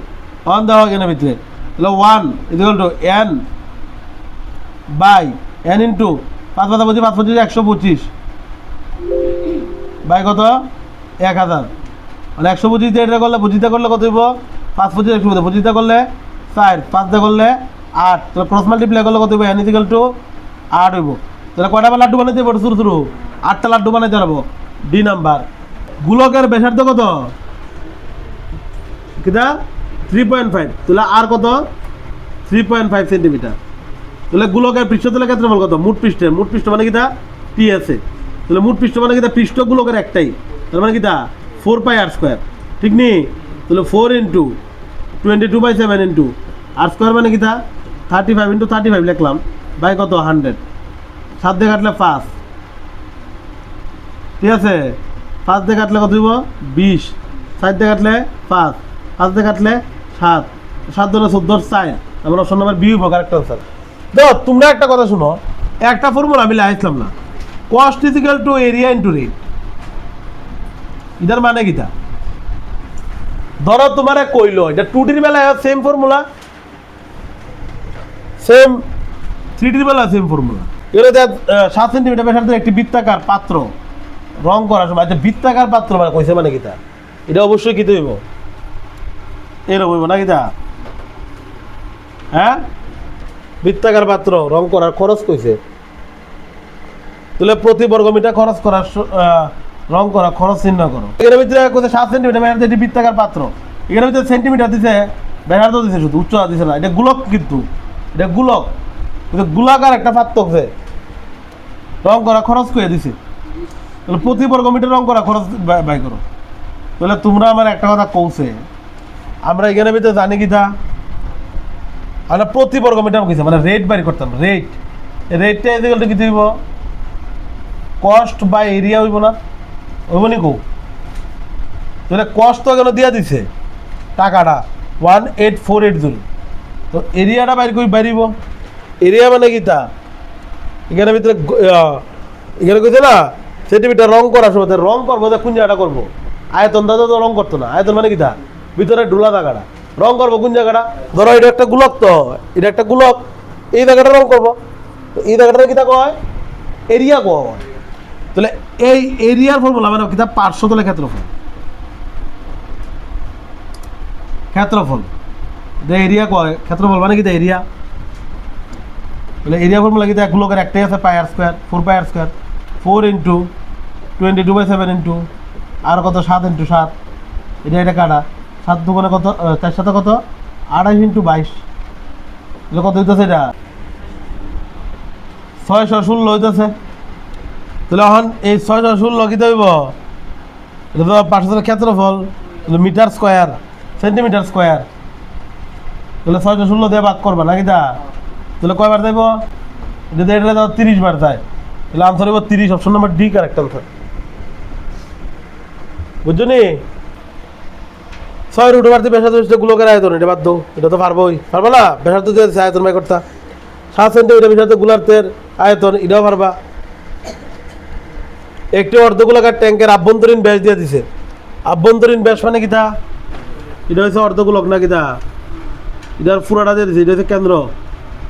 অন দেওয়া এখানে ভিতরে। তাহলে 1 = n by n into 5 5 25 5 25 125 by কত? 1000। মানে 125 দিয়ে এটা করলে 25 করলে কত হইব? 5 25 125, 25 করলে 4, 5 করলে 8। তাহলে ক্রস মাল্টিপ্লাই করলে কত হইব? n = 8 হইব। তাহলে কয়টা লাড্ডু বানাইতে পারবো? শুরু 8টা লাড্ডু বানাইতে পারবো। D number. গুলকের ব্যাসার্ধ কত? কিটা 3.5। তাহলে আর কত? 3.5 সেন্টিমিটার। তাহলে গুলকের পৃষ্ঠতলের ক্ষেত্রফল কত? মোট পৃষ্ঠ মানে কিটা টি আছে। তাহলে মোট পৃষ্ঠ মানে কিটা পৃষ্ঠ গুলকের একটাই, তার মানে কিটা 4 পাই r², ঠিক নেই? তাহলে 4 × 22/7 ইন্টু r² মানে কিটা 35 × 35 লিখলাম বাই কত 100। 7 দিয়ে কাটলে 5, ঠিক আছে। 5 দিয়ে কাটলে কত হইব? 20, সাত দিয়ে কাটলে 5, 5 দিয়ে কাটলে 7, 7 ধরে 14 4, আমার অপশন নাম্বার বি হইব কারেক্ট আনসার। দেখো তোমরা একটা কথা শুনো, একটা ফর্মুলা আমি লাগাইছিলাম না, cost is equal to area into rate. এটার মানে কিটা? ধরো তোমারে কইলো এটা 2Dর বেলায় সেম ফর্মুলা, সেম 3Dর বেলায় সেম ফর্মুলা। এগুলো 7 সেন্টিমিটার ব্যাসার্ধের একটি বৃত্তাকার পাত্র রং করার সময়, আচ্ছা বৃত্তাকার পাত্র মানে কইছে মানে কিটা? এটা অবশ্যই কিতে হইব, এরকম হইব না কিটা? হ্যাঁ, বৃত্তাকার পাত্র রং করার খরচ কইছে, তাহলে প্রতি বর্গমিটার খরচ করার রং করা খরচ চিহ্ন করো। এর ভিতরে কইছে 7 সেন্টিমিটার ব্যাসার্ধের একটি বৃত্তাকার পাত্র, এর ভিতরে সেন্টিমিটার দিছে, ব্যাসার্ধ দিছে, শুধু উচ্চতা দিছে না। এটা গোলক, কিন্তু এটা গোলক, কিন্তু গোলাকার একটা পাত্র আছে, রং করা খরচ কইয়া দিছে, তাহলে প্রতি বর্গমিটার রং করা খরচ বাই করো। তাহলে তোমরা আমার একটা কথা কৌছে, আমরা এখানে ভিতরে জানি কিটা, আমরা প্রতি বর্গমিটার কইছে মানে রেট বাই করতাম, রেটটা ইকুয়াল কি হইব? কস্ট বাই এরিয়া হইব না, হইব নি কো? তাহলে কস্ট তো এখানে দিয়া দিছে টাকাটা 18480, তো এরিয়াটা বাইরিব। এরিয়া মানে কিটা? এখানে ভিতরে এখানে কইছে না সেন্টিমিটার রং করার সময় রং করবো, কোন জায়গাটা করবো? আয়তন দাদা তো রং করতো না, আয়তন মানে কিটা? ভিতরে ডোলা জায়গাটা রং করবো, কোন জায়গাটা? ধরো এটা একটা গোলক, তো এটা একটা গোলক, এই জায়গাটা রং করবো, এই জায়গাটা কিটা কয়? এরিয়া কয়। তাহলে এই এরিয়ার ফর্মুলা মানে কিটা? পার্শ্বতলে ক্ষেত্রফল, ক্ষেত্রফল এরিয়া কয়, ক্ষেত্রফল মানে কিটা? এরিয়া। তাহলে এরিয়া ফর্মুলা কিটা? গোলকের একটাই আছে, পাই আর স্কোয়ার, 4 পাই আর স্কোয়ার, 4 ইন্টু 22/7 ইন্টু আর কত 7 ইন্টু 7, এটা কাটা 7 দুগুণে কত, 4 সাথে কত 28 ইন্টু 22, এটা কত হইতেছে? এটা 616 হইতেছে। তাহলে এখন এই 616 কিতে হইব? এটা তো পার্শ্বতলের ক্ষেত্রফল, মিটার স্কোয়ার, সেন্টিমিটার স্কোয়ার, তাহলে 616 দিয়ে ভাগ করবা না কিটা? তাহলে কয়বার যাইব? এটা এটা 30 বার যায়, তাহলে আনসার হইব 30, option number D correct answer. বুঝছো নি? 6√/3 ব্যাসার্ধ গোলকের আয়তন, এটা বাদ দাও, এটা তো পারবোই, পারবা না? ব্যাসার্ধ দিয়ে আয়তন বাই করতা। 7 সেন্টিমিটার ব্যাসার্ধ গোলার্ধের আয়তন, এটাও পারবা। একটি অর্ধগোলাকার ট্যাঙ্কের আভ্যন্তরীণ ব্যাস দিয়ে দিছে, আভ্যন্তরীণ ব্যাস মানে কিটা? এটা হচ্ছে অর্ধগোলক না কিটা? এটার পুরাটা দিয়ে দিছে, এটা হচ্ছে কেন্দ্র,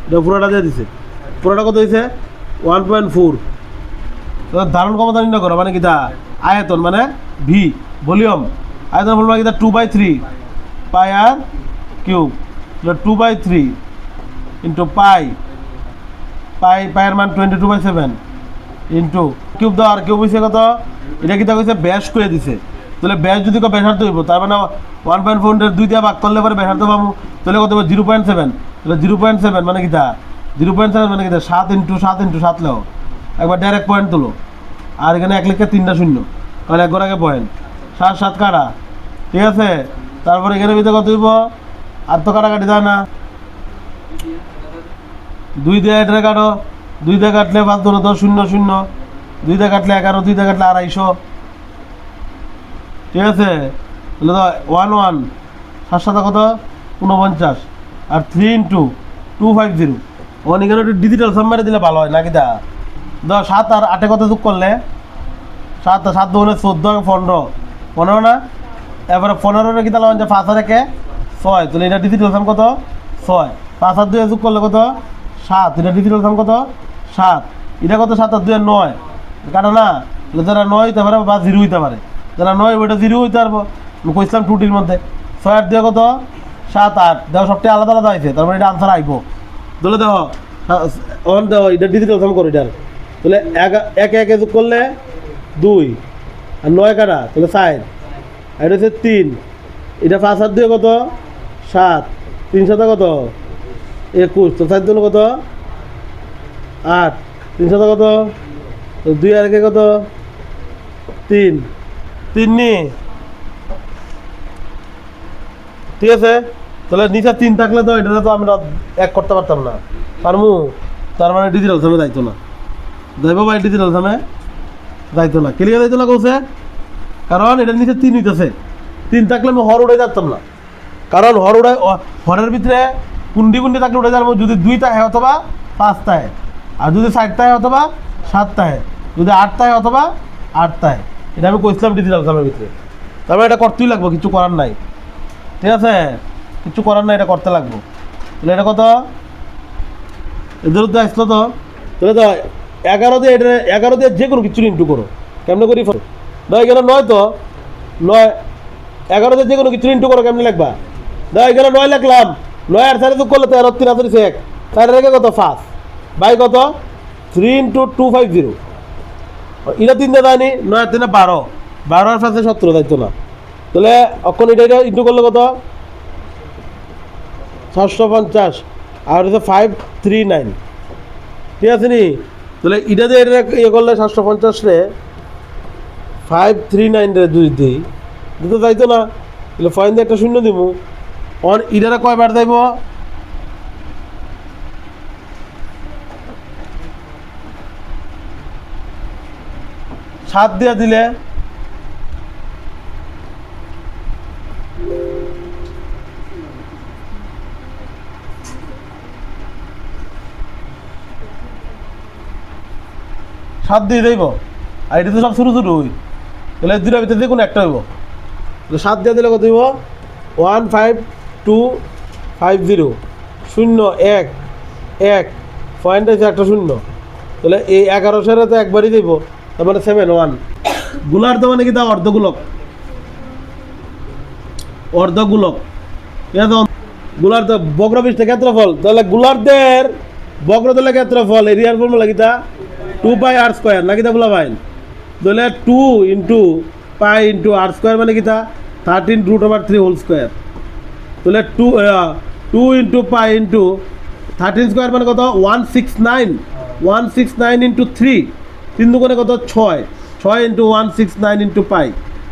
এটা পুরাটা দিয়ে দিছে। পুরাটা কত হয়েছে? 1.4। ধারণ ক্ষমতা নির্ণয় করো মানে কিটা? আয়তন মানে ভি, ভলিউম। আয়তন বলবো কিটা? 2/3 পাই আর কিউব, 2/3 ইন্টু পাইয়ের মান 22/7 ইন্টু কিউব দাও, আর কিউব হয়েছে কত? এটা কিটা কইছে? ব্যাস করে দিছে। তাহলে ব্যাস যদি ব্যাসার্ধ হইব, তার মানে 1.4 2 দিয়ে ভাগ করলে পরে ব্যাসার্ধ পাবো, তাহলে কত হবে? 0.7। তাহলে 0.7 মানে কিটা? 0.7 মানে কিটা? 7 ইন্টু 7 লেও, একবার ডাইরেক্ট পয়েন্ট তুলো, আর এখানে 1 লিখে 3টা শূন্য, তাহলে একবার আগে পয়েন্ট, 7 7 কাটা, ঠিক আছে? তারপরে এখানে ভিতরে কত হইব? আর তো কাটাকাটি যায় না, 2 দিয়ে এটা কাটো, 2 দিয়ে কাটলে 5 ধরো 10 0 0, 2 দিয়ে কাটলে 11, 2 দিয়ে কাটলে 250, ঠিক আছে? তাহলে তো 1 1 7 7 কত? 49, আর 3 ইন্টু 250। এখানে একটু ডিজিটাল সাবমারে দিলে ভালো হয় নাকি? দা 7 আর 8 কত যোগ করলে? 7 7 2 14 15 15 না? এবারে 15 কি তাহলে 5 আর 1 6, তাহলে এটা ডিজিটাল সাম কত? 6। 5 আর 2 যোগ করলে কত? 7, এটা ডিজিটাল সাম কত? 7। এটা কত? 7 আর 2 9, কাটা না? তাহলে যারা 9 হইতে পারে বা 0 হইতে পারে, যারা 9 ওইটা 0 হইতে পারবো। আমি কইছিলাম 2Dর মধ্যে 6 আর 2 কত? 7 8, দেখো সবটাই আলাদা আলাদা হয়েছে, তারপরে এটা আনসার আইব। তাহলে দেখো দেখো এটা ডিজিটাল সাম করো এটার, তাহলে 1 যোগ করলে 2 আর 9 কাটা, তাহলে 4, আর এটা হচ্ছে 3, এটা 5 আর 2 কত? 7, 3 7 কত? 21, তো 4 জন্য কত? 8, 3 7 কত? 2 আর 1 কত? 3 3 নি, ঠিক আছে? তাহলে নিচে 3 থাকলে তো এটা তো আমরা 1 করতে পারতাম না, পারমু? তার মানে ডিজিটাল সামে যাইতো না, যাইব ভাই? ডিজিটাল সামে যাইতো না, ক্লিয়ার যাইতো না কৌছে, কারণ এটার নিচে 3 হইতেছে, 3 থাকলে আমি হর উড়ে যাতাম না, কারণ হরের ভিতরে কুন্ডি কুন্ডি থাকলে উঠে যাবো যদি 2 থাকে অথবা 5 থাকে, আর যদি 4 থাকে অথবা 7 থাকে, যদি 8 থাকে অথবা 8 থাকে। এটা আমি কইছিলাম ডিজিটাল সামের ভিতরে, তবে এটা করতেই লাগবো, কিছু করার নাই, ঠিক আছে, কিছু করার নাই, এটা করতে লাগবো। তাহলে এটা কত এদের তো আসলো, তো তাহলে তো 11 দিয়ে এটা 11 দিয়ে যে কোনো কিছু ইন্টু করো, কেমনে করি না এখানে 9, তো 9 11 দিয়ে যে কোনো কিছু ইন্টু করো, কেমনে লিখবা? না এখানে 9 লিখলাম, 9 আর 4 যোগ করলে 13 3 হাজার 1 4 রেখে কত 5 বাই কত 3 × 250, এটা 3 দিয়ে দেয়নি, 9 আর 3 12, 12 আর 5 17 দায়িত্ব না, তাহলে অক্ষণ এটা ইন্টু করলে কত 750 আর হচ্ছে 539, ঠিক আছে নি? তাহলে এটা দিয়ে এটা ইয়ে করলে 750 রে 539 রে 2 দিই, দুটো যাইতো না, তাহলে পয়েন্ট দিয়ে একটা শূন্য দিব, অন ইটারে কয়বার যাইব 7 দিয়ে দিলে 7 দিয়ে যাইব, আর এটা তো সব ছোটো ছোটো হই, তাহলে দুটার ভিতরে যে কোনো একটা হইব, তাহলে 7 দিয়ে দিলে কত হইব 15250 0 1 1 পয়েন্ট আছে একটা শূন্য, তাহলে এই 1100 তো একবারই যাইব, তার মানে 71 গুলার তো মানে কি তা অর্ধগোলক, অর্ধগোলক, ঠিক আছে, গুলার তো বক্রপৃষ্ঠের ক্ষেত্রফল, তাহলে গুলারদের বক্রতলের ক্ষেত্রফল এরিয়ার ফর্মুলা কিতা 2πr² নাকি তা বলা ভাই, তাহলে 2 × π × r² মানে কিতা 13√3 হোল স্কোয়ার, তাহলে 2 × π × 13² মানে কত 169 × 3, 3 দুগুণে কত 6 6 × 169 × π,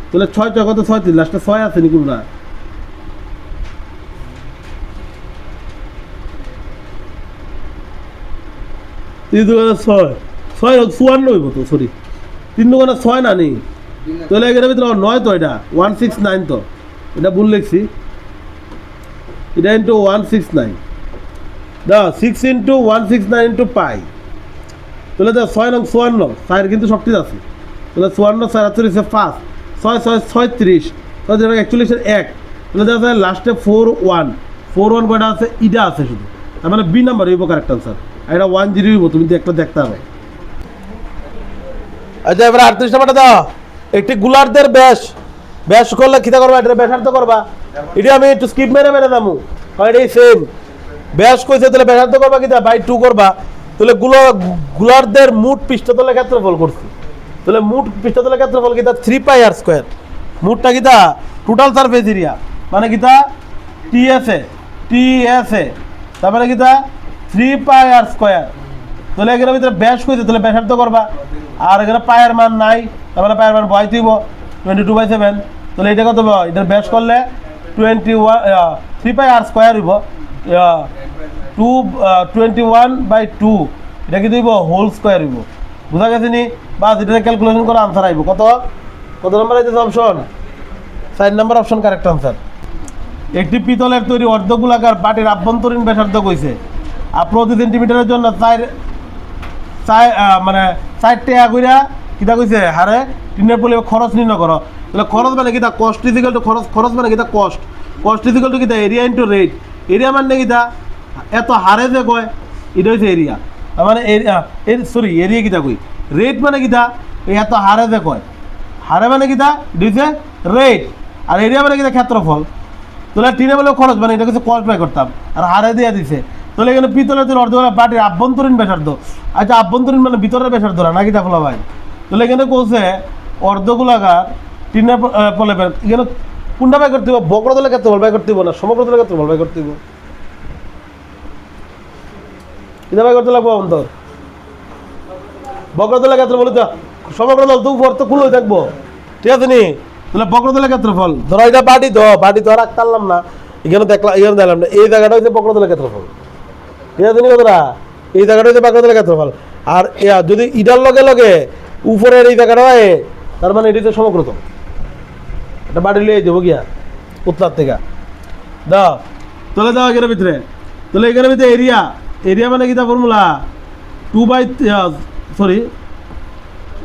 তাহলে 6 6 কত 36, লাস্টে 6 আছে নি কোনটা, তিন দুগুণে 6 6 54 হইব তো, সরি 3 দুগুণে 6 না নি, তাহলে এর ভিতরে 9 তো, এটা 169 তো, এটা ভুল লিখছি, এটা ইন্টু 169 দা 6 × 169 × π, তাহলে 6 নং 54, 4 কিন্তু সবটি আছে, তাহলে 54 4 আছে 5 6 6 36 41, তাহলে দেখা যায় লাস্টে 41 কয়টা আছে, ইটা আছে শুধু, তার মানে বি নাম্বার হইব কারেক্ট আনসার, আর এটা 10 হইব, তুমি একটা দেখতে হবে। আচ্ছা এবার 38 নাম্বারটা দাও, একটি গোলার্ধের ব্যাস করলে খিতা করবা, এটা ব্যাসার্ধ করবা, এটা আমি একটু স্কিপ মেরে দামু, কারণ এটাই সেম ব্যাস কইছে, তাহলে ব্যাসার্ধ করবা কিতা বাই 2 করবা, তাহলে গোলার্ধের মোট পৃষ্ঠতলের ক্ষেত্রফল করছি, তাহলে মোট পৃষ্ঠতলের ক্ষেত্রফল কিতা 3πr², মোটটা কিতা টোটাল সারফেস এরিয়া মানে কিতা টিএসএ, তারপরে কিতা 3πr², তাহলে এখানে ভিতরে ব্যাস কইছে, তাহলে ব্যাসার্ধ করবা, আর এখানে পায়ের মান নাই, তারপরে পায়ের মান বয় দিব 22/7, তাহলে এটা কত হবে, এটার ব্যাস করলে 3πr² হইব 21/2, এটা কি দিব হোল স্কোয়ার হইব, বুঝা গেছে নি? বাস এটা ক্যালকুলেশন করে আনসার আইব, কত নম্বর আইতেছে অপশন 4 নম্বর অপশন কারেক্ট আনসার। একটি পিতলের তৈরি অর্ধগোলাকার বাটির আভ্যন্তরীণ ব্যাসার্ধ কইছে, আর প্রতি সেন্টিমিটারের জন্য 4 টাকা কইরা কিতা কইছে হারে টিনের পরিমাণ খরচ নির্ণয় করো, তাহলে খরচ মানে কিতা কস্ট ইজিক্যাল টু খরচ মানে কিতা কস্ট ইজিক্যাল টু কিতা এরিয়া ইনটু রেট, এরিয়া মানে কিতা এত হারে যে কয় এটা হচ্ছে এরিয়া, মানে সরি এরিয়া কিতা কই, রেট মানে কিতা এই এত হারে যে কয়, হারে মানে কিতা এটা হচ্ছে রেট, আর এরিয়া মানে কিতা ক্ষেত্রফল, তাহলে টিনে বলে খরচ মানে এটা কিছু কস্ট বাই করতাম, আর হারে দিয়ে দিছে, তাহলে এখানে পিতলের তৈরি অর্ধগোলা বাটির আভ্যন্তরীণ ব্যাসার্ধ, আচ্ছা আভ্যন্তরীণ মানে ভিতরের ব্যাসার্ধ না নাকি তা বলা ভাই, তাহলে এখানে বলছে অর্ধগোলাকার টিনের পলে, এখানে কোনটা বাই করতে হবে, বক্রতলের ক্ষেত্রফল বাই করতে হবে না সমগ্রতলের ক্ষেত্রফল বাই করতে হবে, এটা বাই করতে লাগবো অন্তর, বক্রতলের ক্ষেত্রফল তো সমগ্রতল তো উপর তো খুলে থাকবো, ঠিক আছে নি? তাহলে বক্রতলের ক্ষেত্রফল ধরো এটা বাটি ধর রাখতাম না, এখানে দেখলাম না, এই জায়গাটা হচ্ছে বক্রতলের ক্ষেত্রফল, ঠিক আছে নি কথাটা, এই জায়গাটা হচ্ছে বক্রতলের ক্ষেত্রফল, আর যদি ইটার লগে উপরের এই জায়গাটা হয় তার মানে এটি হচ্ছে সমগ্রতল, এটা বাড়ি লিয়ে যাবো গিয়া উত্তর থেকে দাও তাহলে দাও এখানের ভিতরে তাহলে এখানের ভিতরে এরিয়া এরিয়া মানে কি তা ফর্মুলা 2/, সরি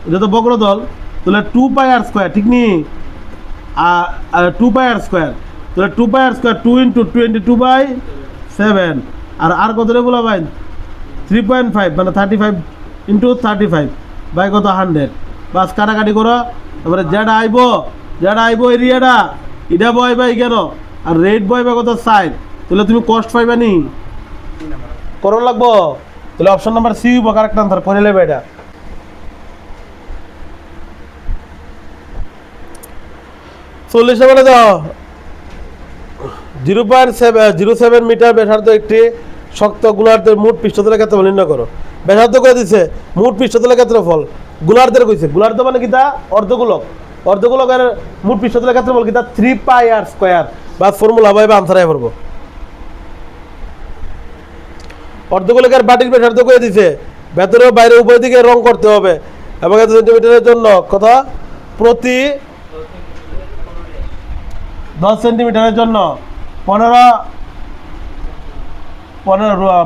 এটা তো বক্রতল তাহলে 2πr², ঠিক নি? 2πr², তাহলে 2πr² 2 × 22/7 আর কত রে বলা ভাই 3.5 মানে 35 × 35 বাই কত 100 বাস কাটাকাটি করো তারপরে যেটা আইব এরিয়াটা এটা বয়বা কেন আর রেট বয়বা কত 60 তাহলে তুমি কষ্ট পাইবা নি করণ লাগবো তাহলে অপশন নাম্বার সি হইব কারেক্ট আনসার করে নেবে এটা 40 নম্বরে দাও 0.07 মিটার ব্যাসার্ধ একটি শক্ত গোলার্ধের মোট পৃষ্ঠতলের ক্ষেত্রফল নির্ণয় করো। ব্যাসার্ধ করে দিছে মোট পৃষ্ঠতলের ক্ষেত্রফল গোলার্ধের কইছে গোলার্ধ মানে কিতা অর্ধগোলকের মোট পৃষ্ঠতলের ক্ষেত্রফল কিতা 3πr² বা ফর্মুলা বা আনসার আই করব। অর্ধগোলকের বাটির ব্যাসার্ধ করে দিছে ভেতরে বাইরে উভয় দিকে রং করতে হবে এবং এত সেন্টিমিটারের জন্য কত প্রতি 10 সেন্টিমিটারের জন্য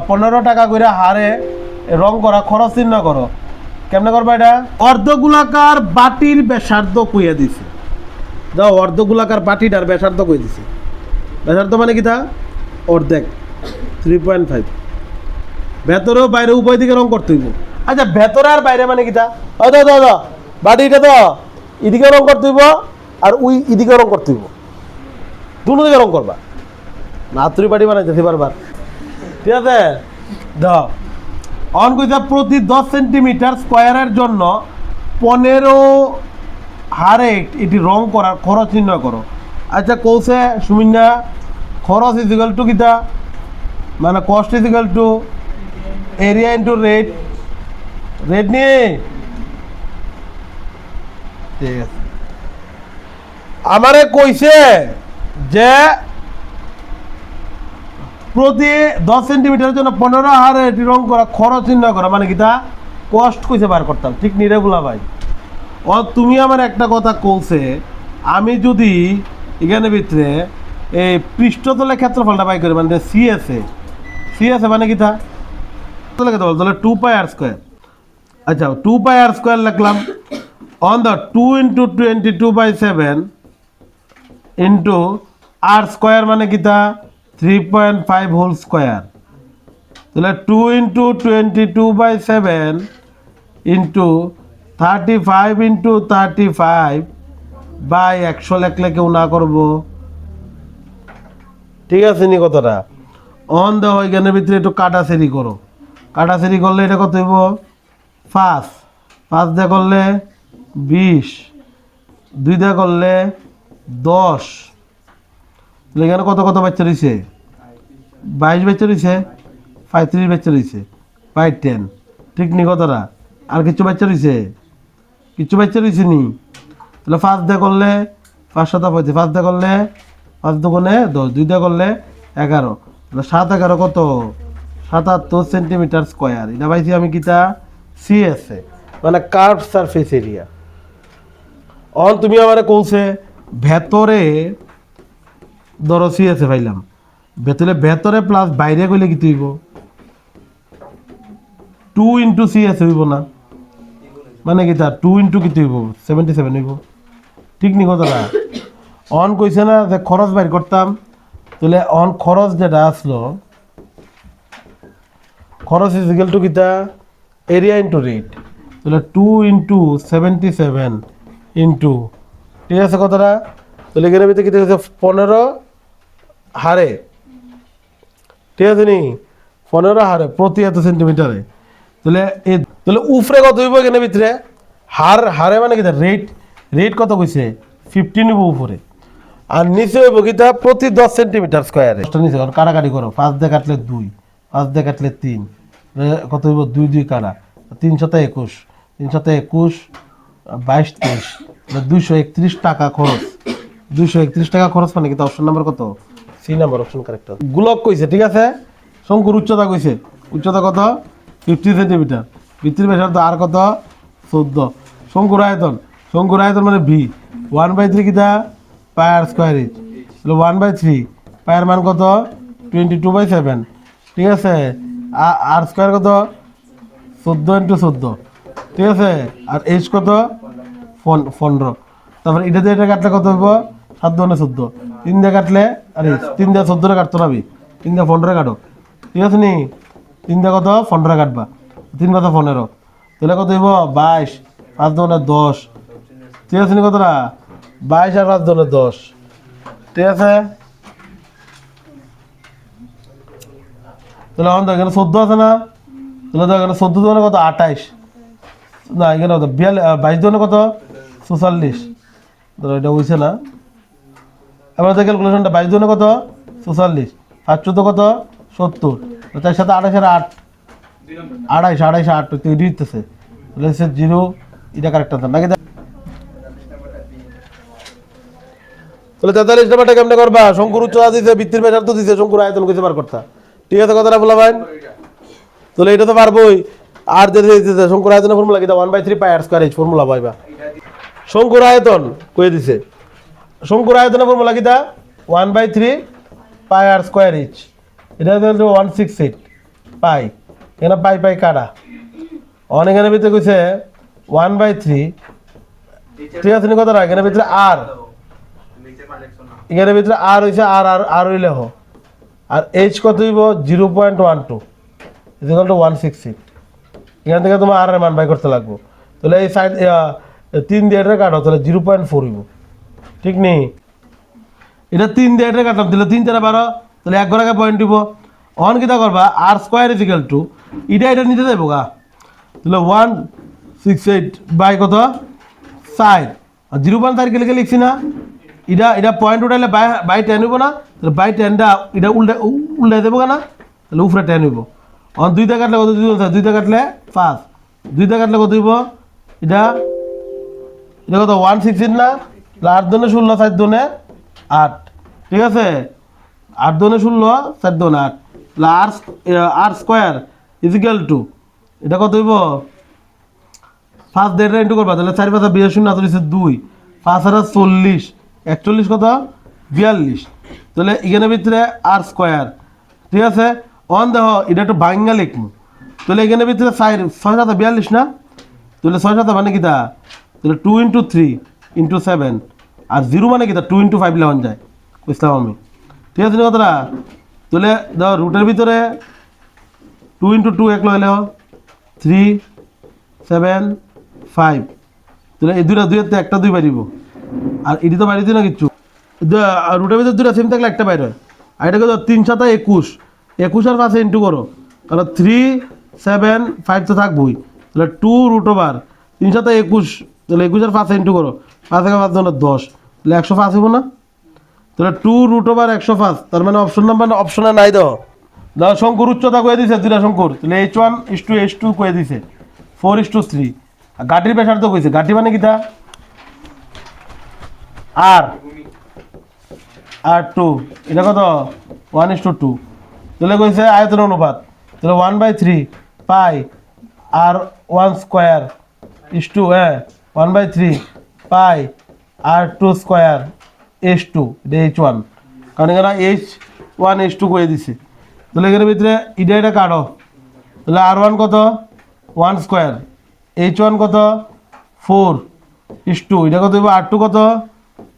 15 টাকা করে হারে রং করা খরচ চিহ্ন করো। কেমনে করবা এটা অর্ধগোলাকার বাটির ব্যাসার্ধ কইয়া দিছে দাও অর্ধগোলাকার বাটিটার ব্যাসার্ধ কই দিছে ব্যাসার্ধ মানে কি তা অর্ধেক 3.5 ভেতরেও বাইরে উভয় দিকে রং করতে হইব। আচ্ছা ভেতরে আর বাইরে মানে কি তা দাও বাটিটা তো এদিকে রং করতে হইব আর ওই এদিকে রং করতে হইব দুটো দিকে রং করবা না তুই বাড়ি বানাইতেছি বারবার ঠিক আছে দাও অন কইতা প্রতি 10 সেন্টিমিটার স্কোয়ারের জন্য 15 হারে এটি রং করার খরচ নির্ণয় করো। আচ্ছা কৌশে সুমিন্না খরচ ইজিক্যাল টু কিতা মানে cost equal to area into rate নিয়ে ঠিক আছে আমারে কইছে যে প্রতি 10 সেন্টিমিটারের জন্য 15 হারে এটি রং করা খরচ নির্ণয় করা মানে কিতা কষ্ট কইছে বার করতাম ঠিক নিরেগুলা ভাই ও তুমি আমার একটা কথা কইছে আমি যদি এখানে ভিতরে এই পৃষ্ঠতলের ক্ষেত্রফলটা বাই করি মানে সিএসএ মানে কিতা তাহলে 2πr²। আচ্ছা 2πr² লিখলাম অন দ্য 2 × 22/7 ইন্টু r² মানে কিতা 3.5 হোল স্কোয়ার তাহলে 2 × 22/7 ইন্টু 35 × 35 বাই 100 লেখলে কেউ না করবো ঠিক আছে নি কথাটা অন দেওয়া জ্ঞানের ভিতরে একটু কাটাছেড়ি করো কাটাছেড়ি করলে এটা কত হইব 5 দিয়ে করলে 20 2 দিয়ে করলে 10 এখানে কত বাচ্চা রয়েছে 22 বাচ্চা রয়েছে 35 বাচ্চা রয়েছে বাই 10 ঠিক নি কথাটা আর কিছু বাচ্চা রয়েছে নি তাহলে 5 দিয়ে করলে 5 7 35 5 দিয়ে করলে 5 দুগুণে 10 2 দিয়ে করলে 11 তাহলে 7 11 কত 77 সেন্টিমিটার স্কোয়ার এটা পাইছি আমি কিতা সিএসএ মানে কার্ভ সারফেস এরিয়া অন তুমি আমারে কইছে ভেতরে ধরো সিএসএ পাইলাম ভেতরে প্লাস বাইরে কইলে কি হইব 2 × সিএসএ হইব না মানে কি তা 2 × কি হইব 77 হইব ঠিক নি কথাটা অন কইছে না যে খরচ বাইর করতাম তাহলে অন খরচ যেটা আসলো খরচ ইজ ইকুয়াল টু কিতা এরিয়া ইন্টু রেট তাহলে 2 × 77 ইন্টু ঠিক আছে কথাটা তাহলে এখানে ভিতরে কিতা হচ্ছে 15 হারে ঠিক আছে নি 15 হারে প্রতি এত সেন্টিমিটারে তাহলে উফরে কত হইব এখানে ভিতরে হারে মানে কিতা রেট কত কইছে 15 হইব উপরে আর নিচে হইব কিতা প্রতি 10 সেন্টিমিটার স্কোয়ারে নিচে কাটাকাটি করো 5 দিয়ে কাটলে 2 5 দিয়ে কাটলে 3 কত হইব 2 2 কাটা 321 22 23 231 টাকা খরচ 231 টাকা খরচ মানে কিতা অপশন নাম্বার কত সি নাম্বার অপশন কারেক্ট গোলক কইছে ঠিক আছে শঙ্কুর উচ্চতা কইছে উচ্চতা কত 50 সেন্টিমিটার ভিত্তির ব্যাসার্ধ আর কত 14 শঙ্কুর আয়তন মানে ভি 1/3 কিতা পাই আর স্কোয়ার ইঞ্চ, তাহলে 1/3 পায়ের মান কত 22/7, ঠিক আছে। আর স্কোয়ার কত 14 × 14, ঠিক আছে। আর এইচ কত 15, তারপরে এটা দিয়ে এটা কাটলে কত হইব 7 × 14, 3 দিয়ে কাটলে আরে 3 দিয়ে 14 কাটতো না, 3 দিয়ে 15 কাটো, ঠিক আছে নি। 3 দিয়ে কত 15 কাটবা, 3 কত 15, তাহলে কত হইব 22, 5 × 10, ঠিক আছে নি কতটা 22 আর 5 × 10, ঠিক আছে। তাহলে এখন তো এখানে 14 আছে না, তাহলে তো এখানে 14 দোকানে কত 28, না এখানে কত 22 দোকানে কত 44, ধরো এটা হয়েছে না। এবার তো ক্যালকুলেশনটা 22 দোকানে কত 44, 5 × 14 কত 70, তার সাথে 28 আর 8 28 8 তো এটি দিতেছে, তাহলে হচ্ছে 0, এটা কারেক্ট আছে নাকি। তাহলে 43 নাম্বারটা কেমনে করবা, শঙ্কুর উচ্চতা দিছে, ভিত্তির ব্যাসার্ধ দিছে, শঙ্কুর আয়তন কইতে পার করতা, ঠিক আছে কথাটা বলা ভাই। তাহলে এটা তো পারবোই। আর যদি দিতে শঙ্কুর আয়তনের ফর্মুলা কি 1/3 পাই আর স্কয়ার এইচ ফর্মুলা পাইবা। শঙ্কুর আয়তন কই দিছে, শঙ্কুর আয়তনের ফর্মুলা কি 1/3 পাই আর স্কয়ার এইচ, এটা হচ্ছে 168 পাই, এখানে পাই পাই কাটা, অনেকের ভিতরে কইছে 1/3, ঠিক আছে নি কথাটা। এখানে ভিতরে আর, এখানে ভিতরে আর হইছে আর আর আর হইলে হ, আর এইচ কত হইব 0.12 ইকুয়াল টু 168, এখান থেকে তোমার আর এর মান বাই করতে লাগবো। তাহলে এই সাইড 3 দিয়ে এটা কাটো, তাহলে 0.4 হইব, ঠিক নেই। এটা 3 দিয়ে এটা কাটলাম, তাহলে 3 4 12, তাহলে 1 ঘর আগে পয়েন্ট দিব। অন কিতা করবা আর স্কোয়ার ইকুয়াল টু এটা নিতে যাইব গা, তাহলে 168 বাই কত 4, আর 0.4 কে লিখছি না, এটা পয়েন্ট উঠাইলে বাই 10 হইব না, তাহলে বাই 10টা এটা উল্টাই দেবো না, তাহলে উপরে 10 হইব। অন 2 দিয়ে কাটলে কত 2 দিয়ে কাটলে 5, 2 দিয়ে কাটলে কত হইব, এটা এটা কত 116 না, 8 দুনে 16 4 দুনে 8, ঠিক আছে। 8 দুনে 16 4 দুনে 8, আর স্কোয়ার ইকুয়াল টু এটা কত হইব 5 দেড়টা ইন্টু করবা, তাহলে 4 5 20 না, 2 5 আর 40 41 কত 42, তাহলে এখানে ভিতরে আর স্কোয়ার, ঠিক আছে। অন দেহ এটা একটু ভাঙ্গা লিখবো, তাহলে এখানে ভিতরে 6 7 42 না, তাহলে 6 7 মানে কিতা, তাহলে 2 × 3 × 7, আর 0 মানে কিতা 2 × 5 লেওয়ান যায়, বুঝলাম আমি, ঠিক আছে কথাটা। তাহলে দেখো রুটের ভিতরে 2 × 2 এক লইলে 3 7 5, তাহলে এই দুইটা 2 একটা 2 বাড়িব, আর এটি তো বাড়িতে না কিচ্ছু, রুটের ভিতরে 2টা সেম থাকলে একটা বাইরে হয়। আর এটাকে 3 7 21, 21 আর 5 ইন্টু করো, তাহলে 3 7 5 তো থাকবই, তাহলে 2 √3 7 21, তাহলে 21 আর 5 ইন্টু করো, 5 থেকে 5 জনের 10, তাহলে 105 হইব না, তাহলে 2 √105, তার মানে অপশন নাম্বার অপশনে নাই দাও। শঙ্কুর উচ্চতা কয়ে দিছে 2টা শঙ্কুর, তাহলে H1:H2 কয়ে দিছে 4:3, আর গাটির ব্যাসার্ধ কইছে, গাটি মানে কিটা আর 2, এটা কত 1:2, তাহলে কইছে আয়তন অনুপাত, তাহলে 1/3 pi R 1 square is to 1/3 pi R 2 square H2, এটা H1, কারণ এখানে H1 H2 করে দিছে। তাহলে এখানে ভিতরে এটা কাটো, তাহলে R1 কত 1 স্কোয়ার, H1 কত 4:2, এটা কত হইব R2 কত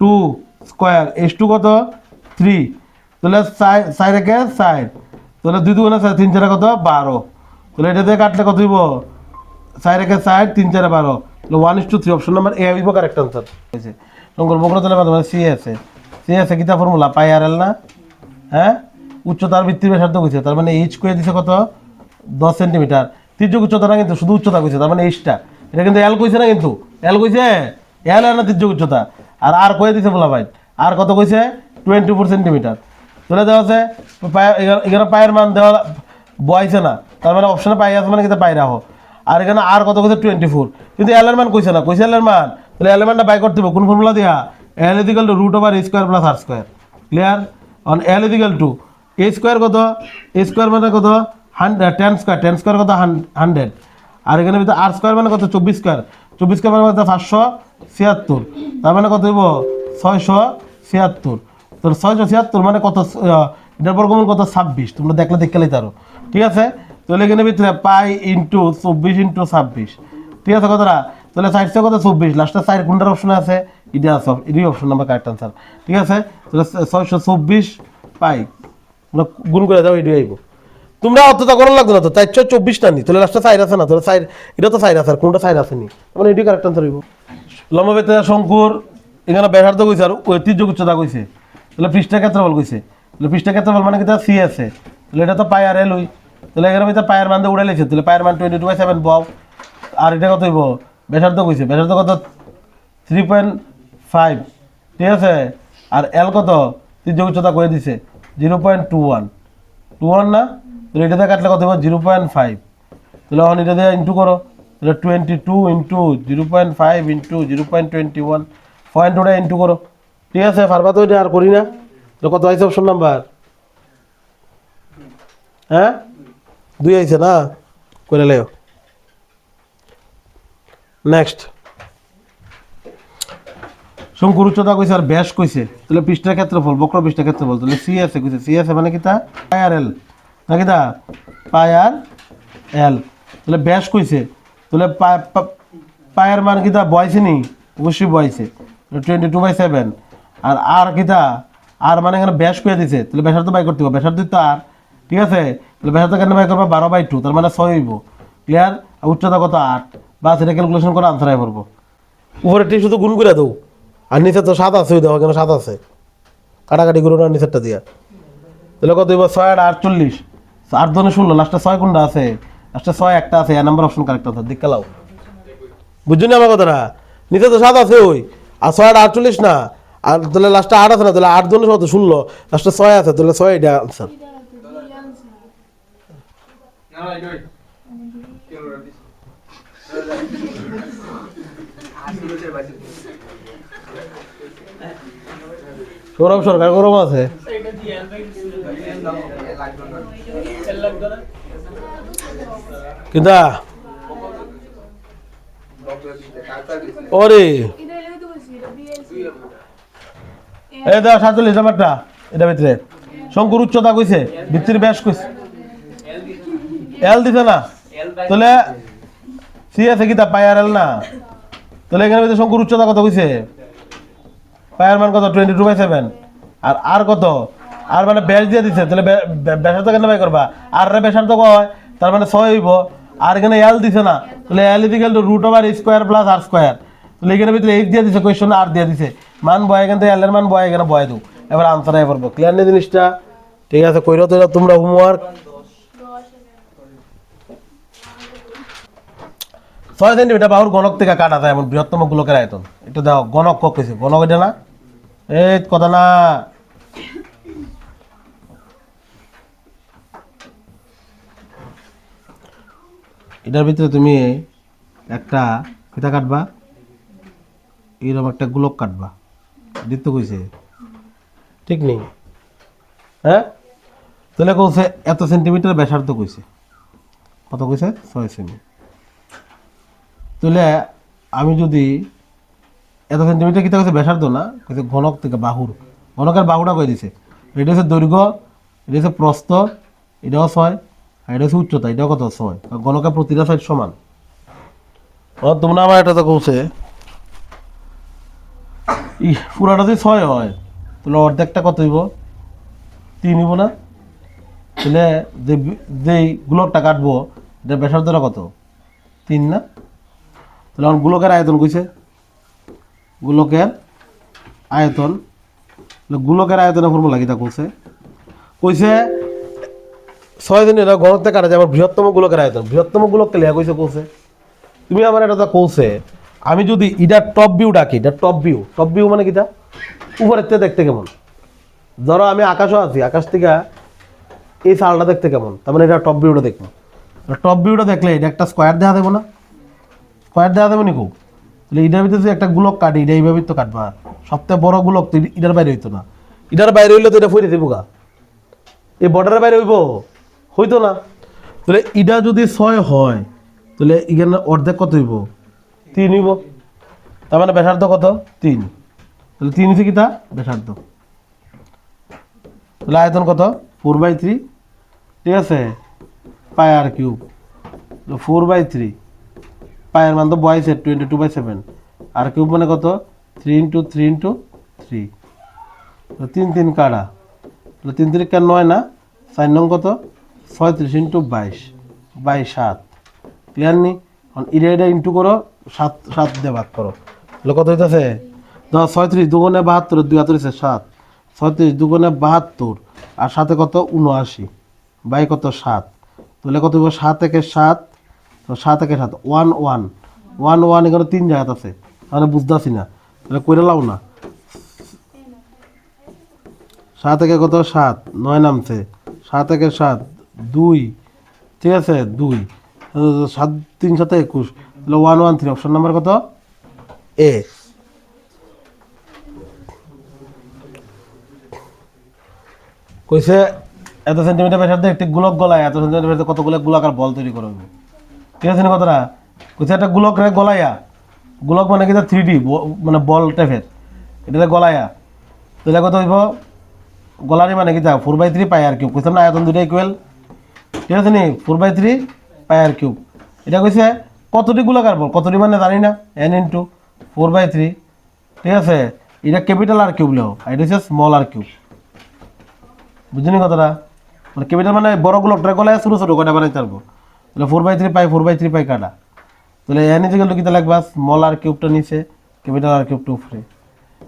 2 স্কোয়ার, H2 কত 3, তাহলে 4 রেখে 4, তাহলে 2 2 4 3 4 কত 12, তাহলে এটা দিয়ে কাটলে কত হইব 4 রেখে 4 3 4 12, তাহলে 1:3 অপশন নাম্বার এ হইব কারেক্ট আনসার। শঙ্কর বক্রতলের মাধ্যমে সি আছে কিতা ফর্মুলা পাই আর এল না, হ্যাঁ উচ্চতার ভিত্তির ব্যাসার্ধ কইছে, তার মানে এইচ কয়ে দিছে কত 10 সেন্টিমিটার, তির্যক উচ্চতা না কিন্তু শুধু উচ্চতা কইছে, তার মানে এইচটা, এটা কিন্তু এল কইছে না, কিন্তু এল কইছে এল আর না তির্যক উচ্চতা, আর কয়ে দিছে বলা ভাই, আর কত কইছে 24 সেন্টিমিটার, তাহলে দেওয়া আছে এখানে পায়ের মান দেওয়া বয়াইছে না, তার মানে অপশনে পাই আছে মানে কিন্তু পাই রাখো, আর এখানে আর কত কইছে 24, কিন্তু এল এর মান কইছে না, কইছে এল এর মান, তাহলে এল এর মানটা বাই করতে হবে কোন ফর্মুলা দিয়া, L equal to √a² + r square, clear. অন L equal to a square কত, a স্কয়ার মানে কত 10 স্কয়ার, 10 স্কয়ার কত 100, আর এখানে ভিতরে r স্কয়ার মানে কত 24 স্কয়ার, 24 স্কয়ার মানে কত 576, তার মানে কত হইব 76, তোর 676 মানে কত? এটার বর্গমূল কত? 26। তোমরা দেখলে দেখলেই তারও, ঠিক আছে। তাহলে এখানে ভিতরে পাই ইন্টু 24 ইন্টু 26, ঠিক আছে কতটা? তাহলে 4 কত? 24, লাস্টে 4 কোনটার অপশনে আছে? এটা আছে, এটাই অপশন নাম্বার কারেক্ট আনসার, ঠিক আছে। তাহলে 624 পাই, তোমরা গুণ করে দাও, এটাই আইব। তোমরা অতটা করার লাগবে না তো, 424 না নি, তাহলে লাস্টে 4 আছে না? তাহলে 4, এটা তো 4 আছে, আর কোনটা 4 আছে নি, মানে এটাই কারেক্ট আনসার হইব। লম্ববেতে শঙ্কুর এখানে ব্যাসার্ধ কইছে আর ঐতিহ্য উচ্চতা কইছে, তাহলে পৃষ্ঠা ক্ষেত্রফল কইছে। তাহলে পৃষ্ঠা ক্ষেত্রফল মানে কি? সি আছে, তাহলে এটা তো পাই আর এল হই। তাহলে এখানে ভিতরে পায়ের মান দিয়ে উড়ে লেছে, তাহলে পায়ের মান 22/7 বাও। আর এটা কত হইব? ব্যাসার্ধ কইছে, ব্যাসার্ধ কত? 3.5, ঠিক আছে। আর এল কত? তীর্য উচ্চতা কয়ে দিছে 0.21 না? তাহলে এটাতে কাটলে কত হবে? 0.5। তাহলে এখন এটা দিয়ে ইন্টু করো, তাহলে 22 ইন্টু 0.5 ইন্টু 0.21, পয়েন্ট ওটা ইন্টু করো, ঠিক আছে। পারবা তো? এটা আর করি না। তো কত আইছে অপশন নাম্বার? হ্যাঁ 2 আইছে না? করে লেও। নেক্সট, শঙ্কুর উচ্চতা কইছে আর ব্যাস কইছে, তাহলে পৃষ্ঠার ক্ষেত্রফল, বক্র পৃষ্ঠার ক্ষেত্রফল, তাহলে সি আছে কইছে, সি আছে মানে কি? তা পাই আর এল, নাকি? তা পাই আর এল, তাহলে ব্যাস কইছে, তাহলে পায়ের মান কি? তা বয়সে নি? অবশ্যই বয়সে, 22/7। আর আর কি? তা আর মানে এখানে ব্যাস কয়ে দিছে, তাহলে ব্যাসার্ধ বাই করতে হবে, ব্যাসার্ধ তো আর, ঠিক আছে। তাহলে ব্যাসার্ধ কেন বাই করবো? 12/2, তার মানে 6 হইব, ক্লিয়ার। উচ্চতা কত? 8, বাস এটা ক্যালকুলেশন করে আনসার আই পড়বো। উপরেরটি শুধু গুণ করে দাও, আর নিচে তো 7 আছে, ওই দেখো কেন 7 আছে, কাটাকাটি করো না নিচেরটা দিয়া। তাহলে কত হইব? 6 আর 48, 8 ধনে 16, লাস্টে 6 কোনটা আছে? লাস্টে 6 একটা আছে, এ নাম্বার অপশন কারেক্ট আছে, দেখে লাও। বুঝছো না আমার কথাটা? নিচে তো 7 আছে ওই, আর 6 আর 48 না, আর তাহলে লাস্টে 8 আছে না? তাহলে 8 ধনে 16, লাস্টে 6 আছে, তাহলে 6 এটা আনসার। সৌরভ সরকার গরম আছে। কিদা ওরে এই দাও 47 নাম্বারটা, এটা ভিতরে শঙ্কুর উচ্চতা কইছে, ভিত্তির ব্যাস কইছে, এল দিছে না? তাহলে সি আছে কি? তা পাই আর এল না? তাহলে এখানে ভিতরে শঙ্কুর উচ্চতা কত কইছে? পায়ের মান কত? 22/7। আর আর কত? আর মানে ব্যাস দিয়ে দিছে, তাহলে ব্যাসার্ধ কেন বাই করবা? আর রে ব্যাসার্ধ কয়, তার মানে 6 হইব। আর এখানে এল দিছে না, তাহলে এল ইকুয়াল টু √(a² + r²). তাহলে এখানে ভিতরে এইচ দিয়ে দিছে, কোয়েশ্চন আর দিয়ে দিছে, মান বয় এখান থেকে এল এর মান বয় এখানে বয় দাও, এবার আনসার আই পড়বো। ক্লিয়ার নেই জিনিসটা? ঠিক আছে, কইরো তো তোমরা হোমওয়ার্ক। 6 সেন্টিমিটার বাহুর গণক থেকে কাটা যায় এমন বৃহত্তম গোলকের আয়তন, এটা দেখো গণক কক কইছে, গণক এটা না? এই কথা না, এটার ভিতরে তুমি একটা ফিতা কাটবা, এরকম একটা গোলক কাটবা, দিতে কইছে, ঠিক নেই? হ্যাঁ, তাহলে কইছে এত সেন্টিমিটার ব্যাসার্ধ কইছে, কত কইছে? 6 সেমি। তাহলে আমি যদি এত সেন্টিমিটার কিতা কইছে? ব্যাসার্ধ না, কইছে ঘনক থেকে বাহুর, ঘনকের বাহুটা কই দিছে, এটা হচ্ছে দৈর্ঘ্য, এটা হচ্ছে প্রস্থ, এটাও 6, আর এটা হচ্ছে উচ্চতা, এটাও কত? 6। ঘনকের প্রতিটা সাইড সমান। তোমরা আমার এটা তো কইছে পুরাটা যদি 6 হয়, তাহলে অর্ধেকটা কত হইব? 3 হইব না? তাহলে যেই গোলকটা কাটবো এটা ব্যাসার্ধটা কত? 3 না? তাহলে আমার গোলকের আয়তন কইছে, গোলকের আয়তন, গোলকের আয়তনের ফর্মুলা কিটা কইছে? কইছে 6 দিন এটা ঘনত্বে কাটা যায় আমার বৃহত্তম গোলকের আয়তন, বৃহত্তম গোলককে লেখা কইছে কইছে। তুমি আমার এটা তো কইছে, আমি যদি এটা টপ ভিউ ডাকি, এটা টপ ভিউ মানে কিটা? উপরের থেকে দেখতে কেমন? ধরো আমি আকাশও আছি, আকাশ থেকে এই সালটা দেখতে কেমন, তার মানে এটা টপ ভিউটা দেখবো। টপ ভিউটা দেখলে এটা একটা স্কোয়ার দেখা দেবো না? স্কোয়ার দেখা দেবো নিকো? তাহলে এটার ভিতরে যদি একটা গোলক কাটি, এটা এইভাবে তো কাটবা, সবথেকে বড় গোলক তো এটার বাইরে হইতো না, এটার বাইরে হইলে তো এটা ফুটে দেবো গা, এই বর্ডারের বাইরে হইব? হইতো না। তাহলে এটা যদি 6 হয়, তাহলে এখানে অর্ধেক কত হইব? 3 হইব, তার মানে ব্যাসার্ধ কত? 3। তাহলে 3 ইঞ্চি কিতা ব্যাসার্ধ, তাহলে আয়তন কত 4/3, ঠিক আছে, পাই আর কিউব 4/3, পায়ের মান তো বয়স 22/7, আর কিউব মানে কত 3 × 3 × 3, 3 3 কাটা, তাহলে 3 3 কা 9 না, 4 নং কত 36 × 22 বাই 7, ক্লিয়ার নি? এখন এটা ইন্টু করো 7 7 দিয়ে ভাগ করো, তাহলে কত হইতেছে 36 দুগুণে 72, 2 হাতে 7, 36 দুগুণে 72 আর সাথে কত 79 বাই কত 7, তাহলে কত হইব 7 একে 7, তো 7 একে 7 1 1 1 1 এখানে 3 জায়গা আছে, তাহলে বুঝতেছি না, তাহলে কইরা লাও না, 7 একে কত 7 9 নামছে, 7 একে 7 2, ঠিক আছে 2, 7 3 7 21, তাহলে 113, অপশন নাম্বার কত এ। কইছে এত সেন্টিমিটার ব্যাসার্ধে একটি গোলক গলায় এত সেন্টিমিটার ব্যাসার্ধে কতগুলো গোলাকার বল তৈরি করা হবে, ঠিক আছে না কথাটা? কইছে একটা গোলক রে গলাইয়া, গোলক মানে কি 3D মানে বল টাইপের, এটা গলাইয়া, তাহলে কত হইব গলারি মানে কি 4/3 পাই আর কিউব, কইছে না আয়তন দুটো ইকুয়াল, ঠিক আছে নি 4/3 পাই আর কিউব, এটা কইছে কতটি গোলাকার বল, কতটি মানে জানি না, n × 4/3, ঠিক আছে, এটা ক্যাপিটাল আর কিউব লেও, এটা হচ্ছে স্মল আর কিউব, বুঝলি কথাটা? মানে ক্যাপিটাল মানে বড় গোলকটা গলায় ছোট ছোট কটা বানাইতে পারবো, তাহলে 4/3 পাই 4/3 পাই কাটা, তাহলে n = কিতা লাগবা স্মল আর কিউবটা নিচে, ক্যাপিটাল আর কিউবটা উপরে,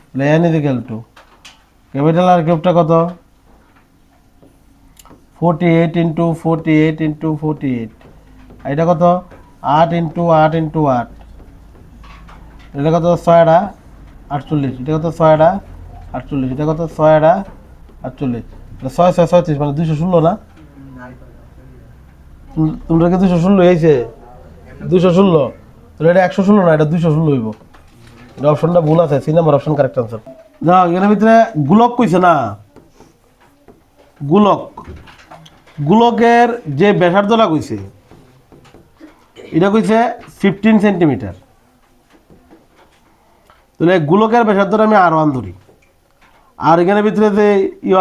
তাহলে n = ক্যাপিটাল আর কিউবটা কত 48 × 48 × 48, এটা কত 8 × 8 × 8, এটা কত 6 48, এটা কত 6 48, এটা কত 6 48, 6 6 36 মানে 216 না, তোমরা কি 216 হয়েছে 216, তাহলে এটা 116 না, এটা 216 হইব, এটা অপশনটা ভুল আছে, C number option correct answer. যাও এর ভিতরে গোলক কইছে না, গোলক, গোলকের যে ব্যাসার্ধটা কইছে এটা কইছে 15 সেন্টিমিটার, তাহলে গোলকের ব্যাসার্ধটা আমি R1 ধরি, আর এখানে ভিতরে যে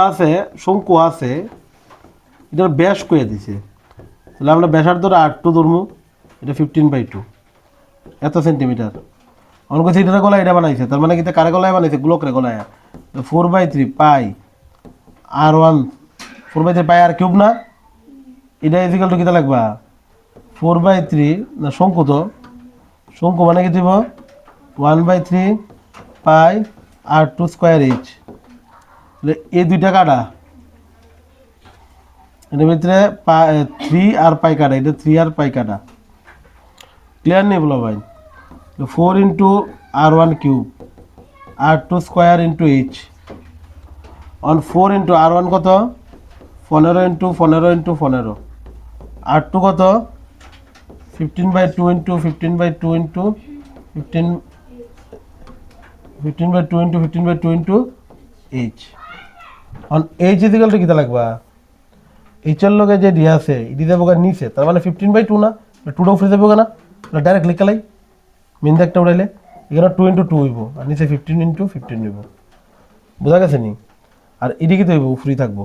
আছে শঙ্কু আছে এটার ব্যাস কয়ে দিছে, তাহলে আমরা ব্যাসার্ধটা R2 ধরবো, এটা 15/2 এত সেন্টিমিটার, অন্য কাছে এটা গলায় এটা বানাইছে, তার মানে কি কারে গলায় বানাইছে গোলকের গলায়, 4/3 পাই R1, 4/3 পাই আর কিউব না, এটা ইজিক্যাল টু কিতা লাগবা 4/3 না, শঙ্কু তো শঙ্কু মানে কি দিব 1/3 পাই R2 স্কোয়ার এইচ, এই দুইটা কাটা, এটার ভিতরে 3 আর পাই কাটা, এটা 3 আর পাই কাটা, ক্লিয়ার নেই বলো ভাই, 4 × R1 cube R2 square × H on 4 × R1 কত 15 × 15 × 15, R2 কত 15/2 × 15/2 × 15 15/2 × 15/2 × H, on H equal to কিতা লাগবা এইচের লগে যে ডি আছে এটি দেবো নিচে, তার মানে 15/2 না, 2টা উপরে যাবো না, ডাইরেক্ট লিখালাই মেন একটা উড়াইলে, এখানে 2 × 2 হইব আর নিচে 15 × 15 হইব, বোঝা গেছে নি? আর এটি কি হইব ফ্রি থাকবো,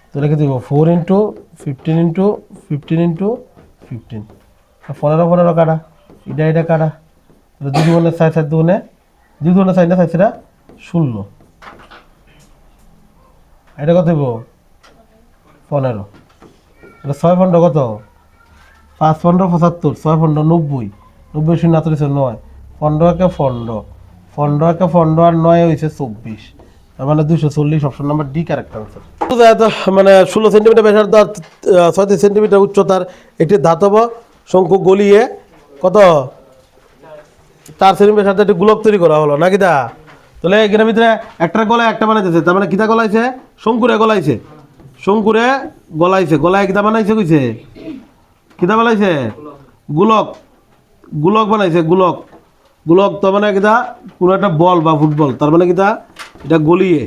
তাহলে কি হইব 4 × 15 × 15 × 15, 15 15 কাটা, এটা কাটা, তাহলে 2 2 4 4 2 2 2 4 4 সেটা 16, এটা কত হইব 15, এটা 6 15 কত 5 15 75, 6 15 90, 90 শূন্য 9, 15 একে 15, 15 একে 15 আর 9 হয়েছে 24, তার মানে 240, option number D correct answer. মানে 16 সেন্টিমিটার ব্যাসার্ধ আর 36 সেন্টিমিটার উচ্চতার একটি ধাতব শঙ্কু গলিয়ে কত 4 সেন্টিমিটার ব্যাসার্ধ একটি গোলক তৈরি করা হলো নাকি দা, তাহলে এখানের ভিতরে একটা গলায় একটা বানাইতেছে, তার মানে কিতা গলাইছে শঙ্কুরে গলাইছে, শঙ্কুরে গলাইছে, গলায় কিতা বানাইছে কইছে কিতা বানাইছে গোলক, গোলক বানাইছে, গোলক, গোলক তো মানে কিতা কোনো একটা বল বা ফুটবল, তার মানে কিতা এটা গলিয়ে,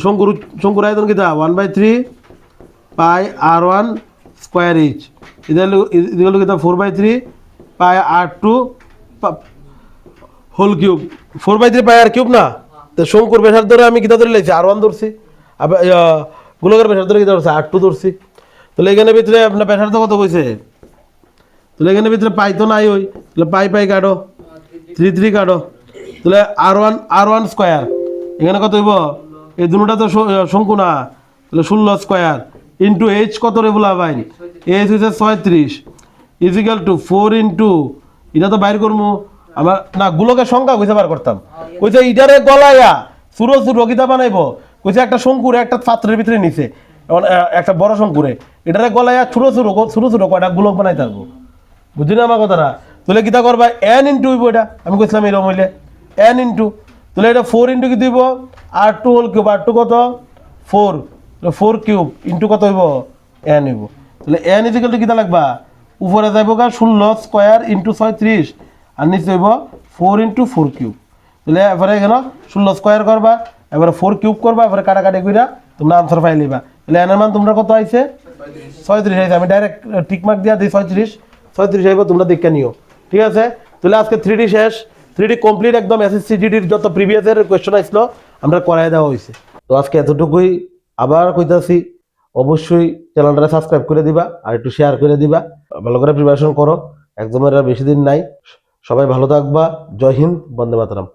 শঙ্কুর শঙ্কুর আয়তন কিতা 1/3 পাই R1 স্কোয়ার এইচ, এটা কিতা 4/3 পাই R2 হোল কিউব, 4/3 পাই আর কিউব না তো শঙ্কুর প্রেশার ধরে আমি কিতা ধরে লাইছি R1 ধরছি, আবার গোলকের প্রেশার ধরে কিতা ধরছি R2 ধরছি। তাহলে এখানে ভিতরে আপনার প্রেশার তো কত কইছে, তাহলে এখানে ভিতরে পাই তো নাই, ওই তাহলে পাই কাটো 3 কাটো, তাহলে R1 স্কোয়ার এখানে কত হইব, এই দুটোটা তো শঙ্কু না, তাহলে 16 স্কোয়ার ইন্টু এইচ কত রে বলা ভাই, এইচ হচ্ছে 36 ইজিক্যাল টু 4 ইন্টু এটা তো বাইর করবো আমার না, গোলকের সংখ্যা কইছে বার করতাম, কইছে ইটারে গলাইয়া সুরো সুরো কিতা বানাইবো, কইছে একটা শঙ্কুরে একটা পাত্রের ভিতরে নিছে, একটা বড় শঙ্কুরে এটারে গলাইয়া ছোট ছোট কয়টা গোলক বানাই থাকবো, বুঝলি না আমার কথাটা। তাহলে কিতা করবা এন ইন্টু হইব, এটা আমি কইছিলাম এরকম হইলে এন ইন্টু, তাহলে এটা 4 ইন্টু কি দিব R2 হোল কিউব, R2 কত 4 কিউব ইন্টু কত হইব এন হইব, তাহলে এন ইজিক্যাল টু কিতা লাগবা, উপরে যাইব গা 16 স্কোয়ার ইন্টু 36 আর নিচে হইব 4 ইন্টু 4 কিউব, তাহলে এবারে এখানে 16 স্কোয়ার করবা, এবারে 4 কিউব করবা, এবারে কাটাকাটি কইরা তোমরা আনসার পাই লিবা। তাহলে এনের মান তোমরা কত আইছে 36 আইছে, আমি ডাইরেক্ট টিক মার্ক দিয়া দিই 36 আইব, তোমরা দেখে নিও, ঠিক আছে। তাহলে আজকে 3D শেষ, 3D কমপ্লিট একদম, এসএসসি জিডির যত প্রিভিয়াস এর কোয়েশ্চন আসলো আমরা করাই দেওয়া হয়েছে। তো আজকে এতটুকুই, আবার কইতাছি অবশ্যই চ্যানেলটা সাবস্ক্রাইব করে দিবা আর একটু শেয়ার করে দিবা, ভালো করে প্রিপারেশন করো, একদম আর বেশি দিন নাই, সবাই ভালো থাকবা, জয় হিন্দ, বন্দে মাতরম।